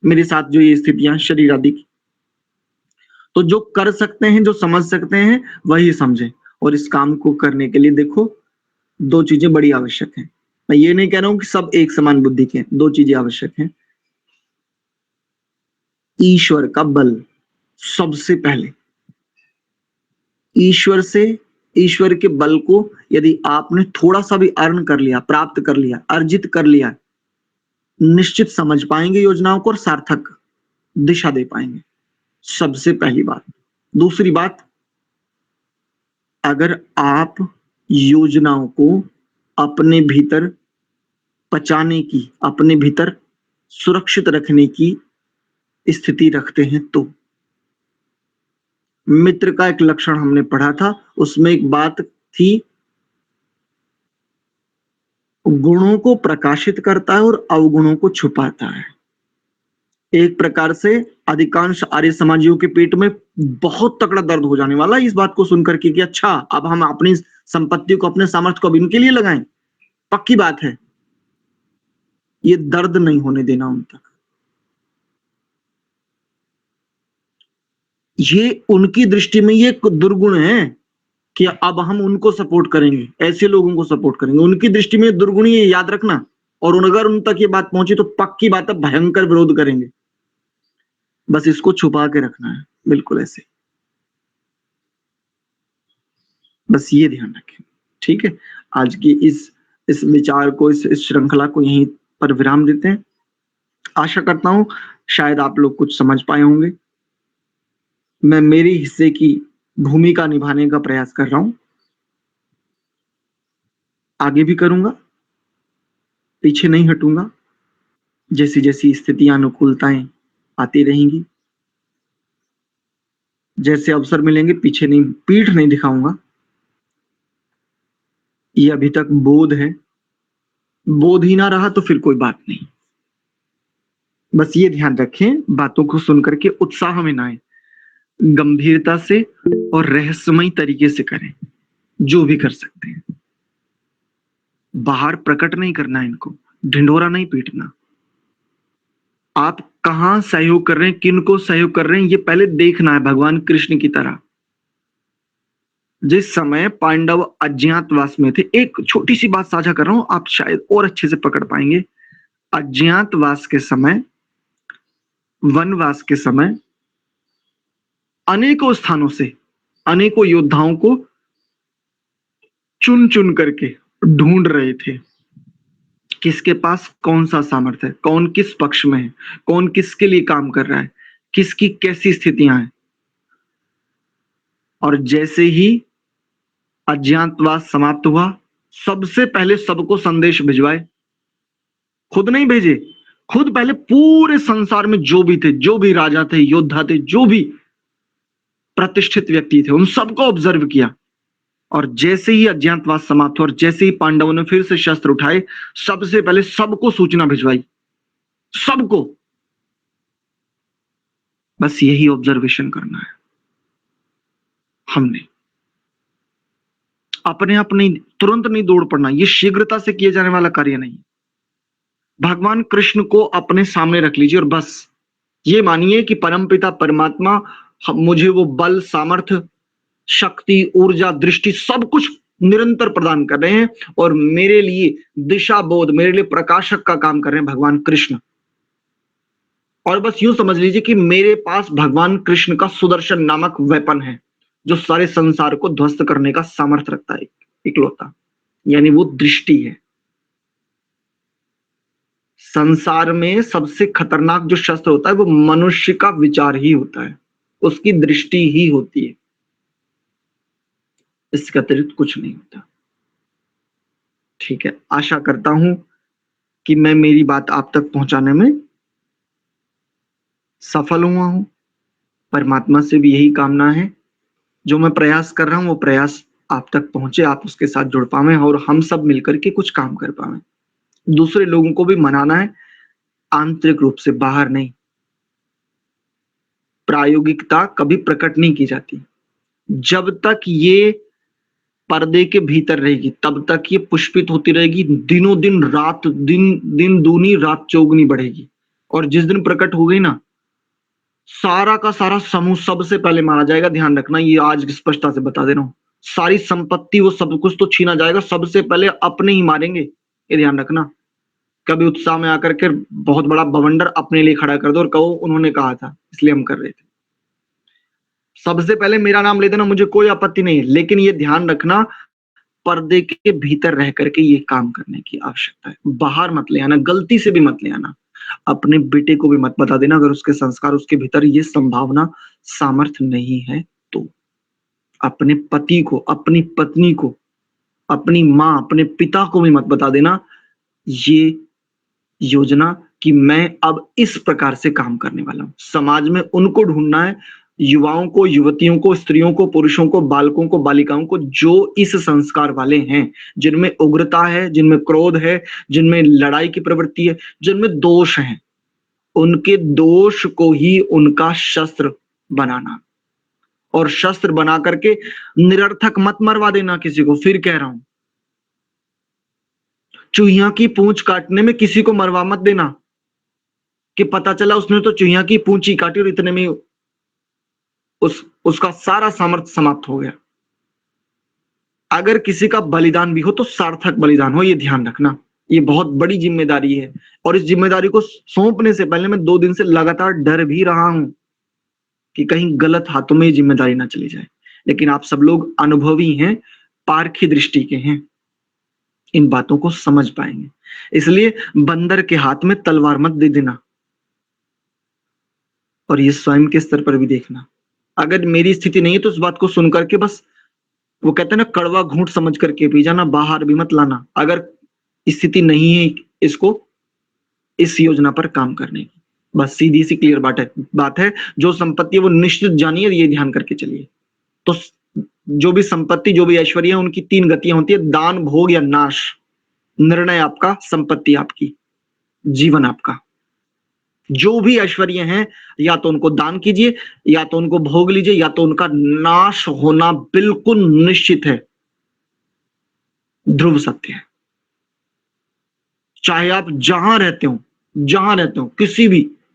मेरे साथ जो ये स्थितियां शरीर आदि की, तो जो कर सकते हैं, जो समझ सकते हैं वही समझे। और इस काम को करने के लिए देखो दो चीजें बड़ी आवश्यक हैं। मैं ये नहीं कह रहा हूं कि सब एक समान बुद्धि के हैं, दो चीजें आवश्यक हैं। ईश्वर का बल सबसे पहले, ईश्वर के बल को यदि आपने थोड़ा सा भी अर्न कर लिया, प्राप्त कर लिया, अर्जित कर लिया, निश्चित समझ पाएंगे योजनाओं को और सार्थक दिशा दे पाएंगे, सबसे पहली बात। दूसरी बात, अगर आप योजनाओं को अपने भीतर पचाने की, अपने भीतर सुरक्षित रखने की स्थिति रखते हैं तो। मित्र का एक लक्षण हमने पढ़ा था, उसमें एक बात थी, गुणों को प्रकाशित करता है और अवगुणों को छुपाता है। एक प्रकार से अधिकांश आर्य समाजियों के पेट में बहुत तगड़ा दर्द हो जाने वाला है इस बात को सुनकर के कि अच्छा, अब हम अपनी संपत्ति को, अपने सामर्थ्य को अब इनके लिए लगाएं। पक्की बात है, ये दर्द नहीं होने देना उन तक। ये उनकी दृष्टि में ये दुर्गुण है कि अब हम उनको सपोर्ट करेंगे, ऐसे लोगों को सपोर्ट करेंगे। उनकी दृष्टि में दुर्गुण, ये याद रखना। और अगर उन तक ये बात पहुंची तो पक्की बात है, भयंकर विरोध करेंगे। बस इसको छुपा के रखना है, बिल्कुल ऐसे। बस ये ध्यान रखें, ठीक है। आज की इस विचार को, इस श्रृंखला को यहीं पर विराम देते हैं। आशा करता हूं शायद आप लोग कुछ समझ पाए होंगे। मैं मेरे हिस्से की भूमिका निभाने का प्रयास कर रहा हूं, आगे भी करूंगा, पीछे नहीं हटूंगा। जैसी जैसी स्थितियां, अनुकूलताएं आती रहेंगी, जैसे अवसर मिलेंगे, पीछे नहीं, पीठ नहीं दिखाऊंगा। ये अभी तक बोध है, बोध ही ना रहा तो फिर कोई बात नहीं। बस ये ध्यान रखें, बातों को सुनकर के उत्साह में ना आए, गंभीरता से और रहस्यमय तरीके से करें जो भी कर सकते हैं। बाहर प्रकट नहीं करना है इनको, ढिंढोरा नहीं पीटना। आप कहां सहयोग कर रहे हैं, किन को सहयोग कर रहे हैं, ये पहले देखना है, भगवान कृष्ण की तरह। जिस समय पांडव अज्ञातवास में थे, एक छोटी सी बात साझा कर रहा हूं, आप शायद और अच्छे से पकड़ पाएंगे। अज्ञातवास के समय, वनवास के समय, अनेकों स्थानों से अनेकों योद्धाओं को चुन चुन करके ढूंढ रहे थे, किसके पास कौन सा सामर्थ्य है, कौन किस पक्ष में है, कौन किसके लिए काम कर रहा है, किसकी कैसी स्थितियां हैं। और जैसे ही अज्ञातवास समाप्त हुआ, सबसे पहले सबको संदेश भिजवाए, खुद नहीं भेजे, खुद पहले पूरे संसार में जो भी थे, जो भी राजा थे, योद्धा थे, जो भी प्रतिष्ठित व्यक्ति थे, उन सबको ऑब्जर्व किया। और जैसे ही अज्ञातवास समाप्त हुआ और जैसे ही पांडवों ने फिर से शस्त्र उठाए, सबसे पहले सबको सूचना भिजवाई, सबको। बस यही ऑब्जर्वेशन करना है हमने। अपने आप नहीं, तुरंत नहीं दौड़ पड़ना, ये शीघ्रता से किए जाने वाला कार्य नहीं। भगवान कृष्ण को अपने सामने रख लीजिए और बस ये मानिए कि परमपिता परमात्मा मुझे वो बल, सामर्थ्य, शक्ति, ऊर्जा, दृष्टि सब कुछ निरंतर प्रदान कर रहे हैं और मेरे लिए दिशा बोध, मेरे लिए प्रकाशक का काम कर रहे हैं भगवान कृष्ण। और बस यूं समझ लीजिए कि मेरे पास भगवान कृष्ण का सुदर्शन नामक वेपन है जो सारे संसार को ध्वस्त करने का सामर्थ्य रखता है, इकलौता, यानी वो दृष्टि है। संसार में सबसे खतरनाक जो शस्त्र होता है वो मनुष्य का विचार ही होता है, उसकी दृष्टि ही होती है, इसके अतिरिक्त कुछ नहीं होता। ठीक है, आशा करता हूं कि मैं मेरी बात आप तक पहुंचाने में सफल हुआ हूं। परमात्मा से भी यही कामना है, जो मैं प्रयास कर रहा हूं वो प्रयास आप तक पहुंचे, आप उसके साथ जुड़ पावे और हम सब मिलकर के कुछ काम कर पावे। दूसरे लोगों को भी मनाना है, आंतरिक रूप से, बाहर नहीं। प्रायोगिकता कभी प्रकट नहीं की जाती जब तक ये पर्दे के भीतर रहेगी तब तक ये पुष्पित होती रहेगी, दिनों दिन, रात दिन दूनी रात चौगुनी बढ़ेगी। और जिस दिन प्रकट हो गई ना, सारा का सारा समूह सबसे पहले मारा जाएगा। ध्यान रखना, ये आज स्पष्टता से बता दे रहा हूं। सारी संपत्ति, वो सब कुछ तो छीना जाएगा, सबसे पहले अपने ही मारेंगे, ये ध्यान रखना। कभी उत्साह में आकर के बहुत बड़ा बवंडर अपने लिए खड़ा कर दो और कहो उन्होंने कहा था इसलिए हम कर रहे थे। सबसे पहले मेरा नाम ले देना, मुझे कोई आपत्ति नहीं है, लेकिन ये ध्यान रखना पर्दे के भीतर रह करके ये काम करने की आवश्यकता है। बाहर मत ले आना, गलती से भी मत ले आना। अपने बेटे को भी मत बता देना अगर उसके संस्कार, उसके भीतर ये संभावना, सामर्थ्य नहीं है तो। अपने पति को, अपनी पत्नी को, अपनी माँ, अपने पिता को भी मत बता देना ये योजना कि मैं अब इस प्रकार से काम करने वाला हूं। समाज में उनको ढूंढना है, युवाओं को, युवतियों को, स्त्रियों को, पुरुषों को, बालकों को, बालिकाओं को, जो इस संस्कार वाले हैं, जिनमें उग्रता है, जिनमें क्रोध है, जिनमें लड़ाई की प्रवृत्ति है, जिनमें दोष है, उनके दोष को ही उनका शस्त्र बनाना। और शस्त्र बना करके निरर्थक मत मरवा देना किसी को। फिर कह रहा हूं, चूहिया की पूंछ काटने में किसी को मरवा मत देना कि पता चला उसने तो चूहिया की पूंछ ही काटी और इतने में उसका सारा सामर्थ्य समाप्त हो गया। अगर किसी का बलिदान भी हो तो सार्थक बलिदान हो, ये ध्यान रखना। ये बहुत बड़ी जिम्मेदारी है और इस जिम्मेदारी को सौंपने से पहले मैं 2 दिन से लगातार डर भी रहा हूं कि कहीं गलत हाथों में ये जिम्मेदारी ना चली जाए। लेकिन आप सब लोग अनुभवी हैं, पारखी दृष्टि के हैं, इन बातों को समझ पाएंगे। इसलिए बंदर के हाथ में तलवार मत दे देना। और ये स्वयं के स्तर पर भी देखना, अगर मेरी स्थिति नहीं है तो इस बात को सुनकर के बस, वो कहते हैं ना, कड़वा घूंट समझ करके पी जाना, बाहर भी मत लाना। अगर स्थिति नहीं है इसको, इस योजना पर काम करने की, बस सीधी सी क्लियर बात है। जो संपत्ति है वो निश्चित जानिए, ये ध्यान करके चलिए। तो जो भी संपत्ति, जो भी ऐश्वर्य है, उनकी 3 गतियां होती है, दान, भोग या नाश। निर्णय आपका, संपत्ति आपकी, जीवन आपका। जो भी ऐश्वर्य हैं, या तो उनको दान कीजिए, या तो उनको भोग लीजिए, या तो उनका नाश होना बिल्कुल निश्चित है, ध्रुव सत्य है। चाहे आप जहां रहते हो,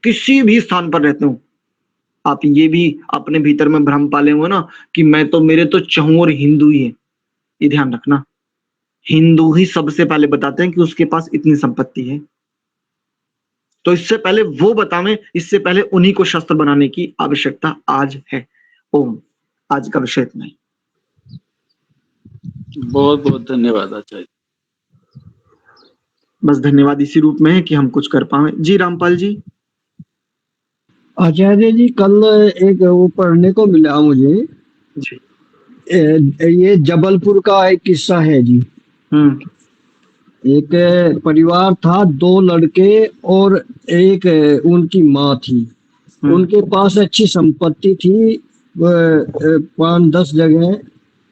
किसी भी स्थान पर रहते हो, आप ये भी अपने भीतर में भ्रम पाले हुए ना कि मेरे तो चहुओर हिंदू ही है। ये ध्यान रखना, हिंदू ही सबसे पहले बताते हैं कि उसके पास इतनी संपत्ति है। तो इससे पहले वो बतावें, इससे पहले उन्हीं को शस्त्र बनाने की आवश्यकता आज है। ओम। आज का विषय इतना ही। बहुत बहुत धन्यवाद आचार्य। बस धन्यवाद इसी रूप में है कि हम कुछ कर पाए। जी रामपाल जी। आचार्य जी, कल एक वो पढ़ने को मिला मुझे जी। ये जबलपुर का एक किस्सा है जी। एक परिवार था, 2 लड़के और एक उनकी माँ थी। उनके पास अच्छी संपत्ति थी, 5-10 जगह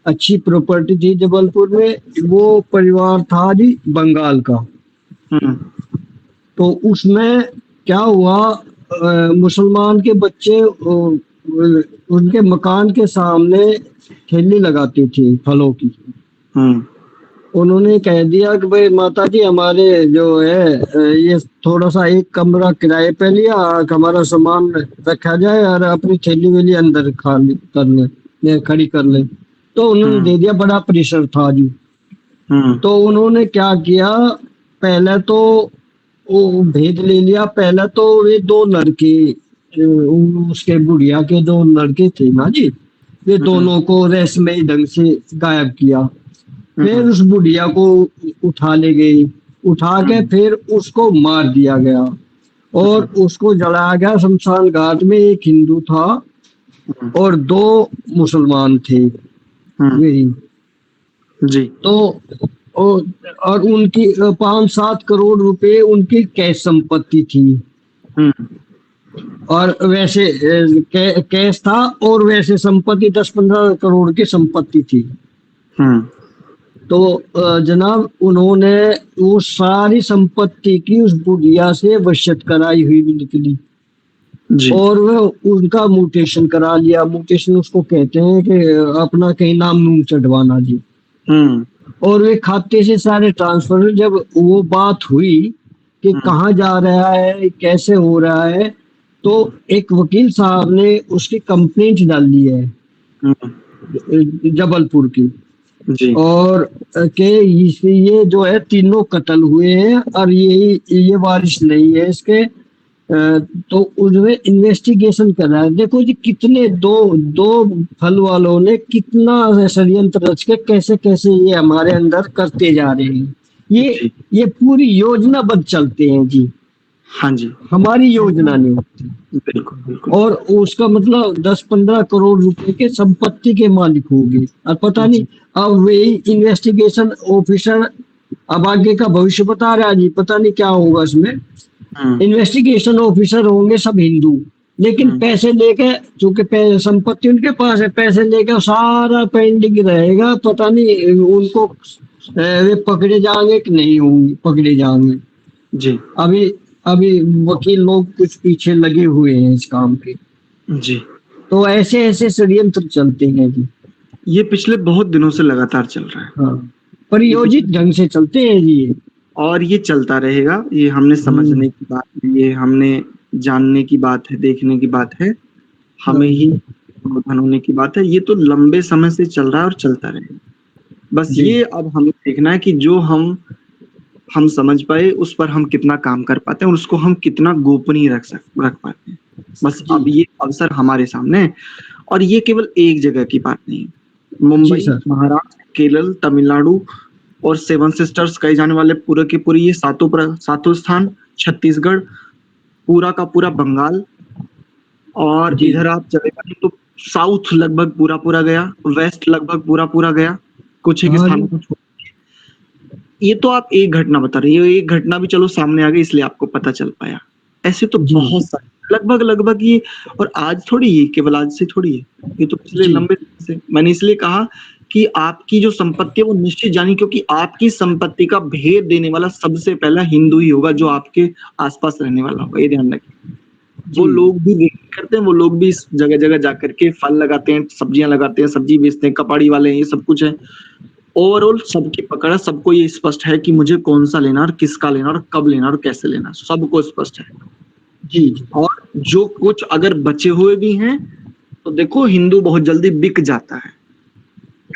अच्छी प्रॉपर्टी थी जबलपुर में। वो परिवार था जी बंगाल का। तो उसमें क्या हुआ, मुसलमान के बच्चे उनके मकान के सामने ठेली लगाते थे फलों की। उन्होंने कह दिया कि भाई माता जी, हमारे जो है ये थोड़ा सा एक कमरा किराए पे लिया, हमारा सामान रखा जाए और अपनी थैली वेली अंदर खड़ी कर ले। तो उन्होंने दे दिया, बड़ा प्रेशर था जी। तो उन्होंने क्या किया, पहले तो वो भेद ले लिया। पहले तो वे 2 लड़के, उसके बुढ़िया के 2 लड़के थे ना जी, वे दोनों को रहस्यमयी ढंग से गायब किया। फिर उस बुढ़िया को उठा ले गई, उठा के फिर उसको मार दिया गया और उसको जलाया गया शमशान घाट में। एक हिंदू था और 2 मुसलमान थे वही जी। तो और उनकी 5-7 करोड़ रुपए उनकी कैश संपत्ति थी। और वैसे कैश था और वैसे संपत्ति 10-15 करोड़ की संपत्ति थी। तो जनाब, उन्होंने वो सारी संपत्ति की उस बुढ़िया से वसीयत कराई हुई भी निकली जी। और वह उनका म्यूटेशन करा लिया। म्यूटेशन उसको कहते हैं कि अपना कहीं नाम नूम चढ़वाना जी। और वे खाते से सारे ट्रांसफर, जब वो बात हुई कि कहाँ जा रहा है, कैसे हो रहा है, तो एक वकील साहब ने उसकी कंप्लेंट डाल दी है जबलपुर की, जी और के ये जो है तीनों कत्ल हुए हैं और ये वारिस नहीं है इसके। तो उसमें इन्वेस्टिगेशन कर रहा है। देखो जी, कितने दो दो फल वालों ने कितना षड्यंत्र रच के कैसे कैसे ये हमारे अंदर करते जा रहे हैं। जी ये पूरी योजनाबद्ध चलते हैं जी, हाँ जी, हमारी योजना नहीं होती। बिल्कुल बिल्कुल और उसका मतलब 10-15 करोड़ रुपए के संपत्ति के मालिक होंगे, और पता नहीं अब वही इन्वेस्टिगेशन ऑफिसर अब आगे का भविष्य बता रहा है जी, पता नहीं क्या होगा इसमें। इन्वेस्टिगेशन ऑफिसर होंगे सब हिंदू, लेकिन पैसे लेके, चूंकि संपत्ति उनके पास है, पैसे लेके सारा पेंडिंग रहेगा, पता नहीं उनको वे पकड़े जाएंगे कि नहीं होंगे पकड़े जाएंगे जी अभी अभी वकील लोग कुछ पीछे लगे हुए हैं इस काम के। जी। तो ऐसे ऐसे षड्यंत्र चलते हैं जी। ये पिछले बहुत दिनों से लगातार चल रहा है। हाँ, परियोजित ढंग से चलते हैं जी ये। और ये चलता रहेगा, ये हमने समझने की बात है, ये हमने जानने की बात है, देखने की बात है, हमें ही सावधान होने की बात है। ये तो लंबे समय से चल रहा है और चलता रहेगा। बस ये अब हमें देखना है कि जो हम समझ पाए उस पर हम कितना काम कर पाते हैं और उसको हम कितना गोपनीय रख पाते हैं। बस अब ये अवसर हमारे सामने है। और ये केवल एक जगह की बात नहीं है, मुंबई, महाराष्ट्र, केरल, तमिलनाडु और सेवन सिस्टर्स कहे जाने वाले पूरे के पूरे ये सातों स्थान, छत्तीसगढ़, पूरा का पूरा बंगाल, और इधर आप चले जाए तो साउथ लगभग पूरा गया, वेस्ट लगभग पूरा गया, कुछ एक स्थानों को छोड़। ये तो आप एक घटना बता रहे हो, एक घटना भी चलो सामने आ गई इसलिए आपको पता चल पाया। ऐसे तो बहुत सारे लगभग ये, और आज थोड़ी, ये केवल आज से थोड़ी है, ये तो पिछले लंबे से। मैंने इसलिए कहा कि आपकी जो संपत्ति है वो निश्चित जानी, क्योंकि आपकी संपत्ति का भेद देने वाला सबसे पहला हिंदू ही होगा, जो आपके आसपास रहने वाला होगा, ये ध्यान रखिए। वो लोग भी करते हैं, वो लोग भी इस जगह जगह जाकर के फल लगाते हैं, सब्जियां लगाते हैं, सब्जी बेचते हैं, कपाड़ी वाले हैं, ये सब कुछ है। ओवरऑल सबकी पकड़ है, सबको ये स्पष्ट है कि मुझे कौन सा लेना और किसका लेना और कब लेना और कैसे लेना, सबको स्पष्ट है जी। और जो कुछ अगर बचे हुए भी हैं तो देखो, हिंदू बहुत जल्दी बिक जाता है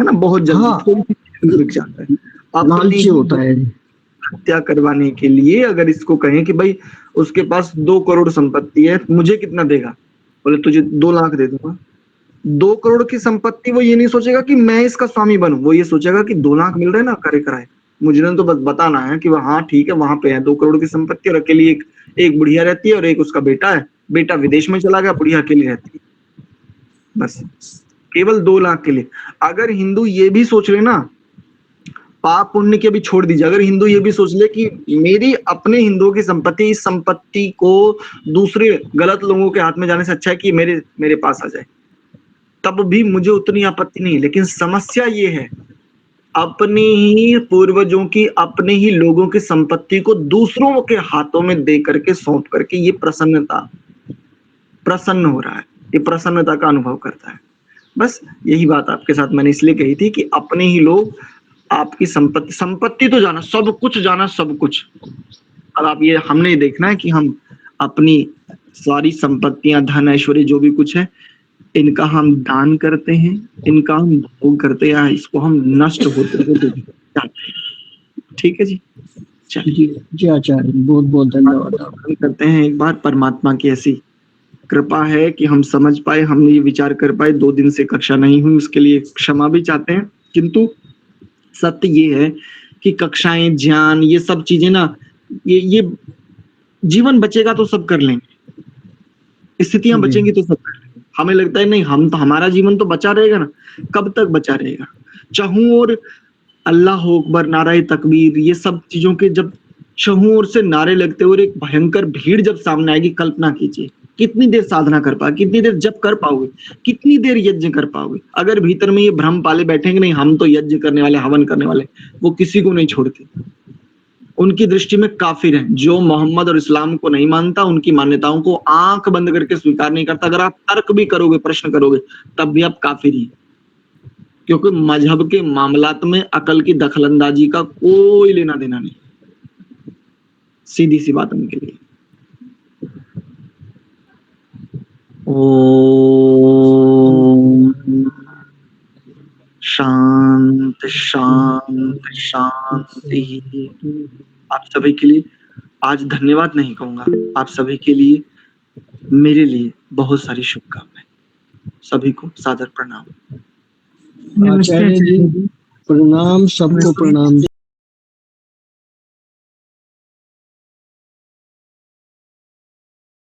ना, बहुत जल्दी बिक जाता है। लालची होता है। हत्या करवाने के लिए अगर इसको कहें कि भाई उसके पास 2 करोड़ संपत्ति है, मुझे कितना देगा, बोले तुझे 2 लाख दे दूंगा। 2 करोड़ की संपत्ति, वो ये नहीं सोचेगा कि मैं इसका स्वामी बनूं, वो ये सोचेगा कि 2 लाख मिल रहे हैं ना, करे कराए, मुझे तो बस बताना है कि हाँ ठीक है, वहां पे है 2 करोड़ की संपत्ति, और अकेली एक बुढ़िया रहती है और एक उसका बेटा है, बेटा विदेश में चला गया, बुढ़िया अकेली रहती है, बस केवल 2 लाख के लिए। अगर हिंदू ये भी सोच ले ना, पाप पुण्य के भी छोड़ दीजिए, अगर हिंदू ये भी सोच ले कि मेरी अपने हिंदुओं की संपत्ति, इस संपत्ति को दूसरे गलत लोगों के हाथ में जाने से अच्छा है कि मेरे पास आ जाए, तब भी मुझे उतनी आपत्ति नहीं। लेकिन समस्या ये है, अपने ही पूर्वजों की, अपने ही लोगों की संपत्ति को दूसरों के हाथों में दे करके, सौंप करके ये प्रसन्न हो रहा है, ये प्रसन्नता का अनुभव करता है। बस यही बात आपके साथ मैंने इसलिए कही थी कि अपने ही लोग आपकी संपत्ति तो जाना, सब कुछ जाना, सब कुछ। और आप ये हमने ये देखना है कि हम अपनी सारी संपत्तियां, धन, ऐश्वर्य जो भी कुछ है, इनका हम दान करते हैं, इनका हम भोग करते हैं, इसको हम नष्ट होते हुए। ठीक है जी, चलिए जी आचार्य, बहुत बहुत धन्यवाद। करते हैं एक बार, परमात्मा की ऐसी कृपा है कि हम समझ पाए, हम ये विचार कर पाए। 2 दिन से कक्षा नहीं हुई, उसके लिए क्षमा भी चाहते हैं, किंतु सत्य ये है कि कक्षाएं, ज्ञान, ये सब चीजें ना, ये जीवन बचेगा तो सब कर लेंगे, स्थितियां बचेंगी तो सब कर लेंगे। हमें लगता है नहीं, हम तो, हमारा जीवन तो बचा रहेगा ना, कब तक बचा रहेगा? चहूं और अल्लाह अकबर, नाराए तकबीर, ये सब चीजों के जब चहूं ओर से नारे लगते और एक भयंकर भीड़ जब सामने आएगी, कल्पना कीजिए कितनी देर साधना कर पाओगे, कितनी देर जप कर पाओगे, कितनी देर यज्ञ कर पाओगे। अगर भीतर में ये भ्रम पाले बैठेंगे नहीं, हम तो यज्ञ करने वाले, हवन करने वाले, वो किसी को नहीं छोड़ते, उनकी दृष्टि में काफिर हैं। जो मोहम्मद और इस्लाम को नहीं मानता, उनकी मान्यताओं को आंख बंद करके स्वीकार नहीं करता, अगर आप तर्क भी करोगे, प्रश्न करोगे, तब भी आप काफिर ही। क्योंकि मजहब के मामलात में अकल की दखलंदाजी का कोई लेना देना नहीं, सीधी सी बात उनके लिए। ओम शांत शांत शांति। आप सभी के लिए आज धन्यवाद नहीं कहूंगा, आप सभी के लिए मेरे लिए बहुत सारी शुभकामनाएं। सभी को सादर प्रणाम। आचार्य जी प्रणाम, सबको प्रणाम।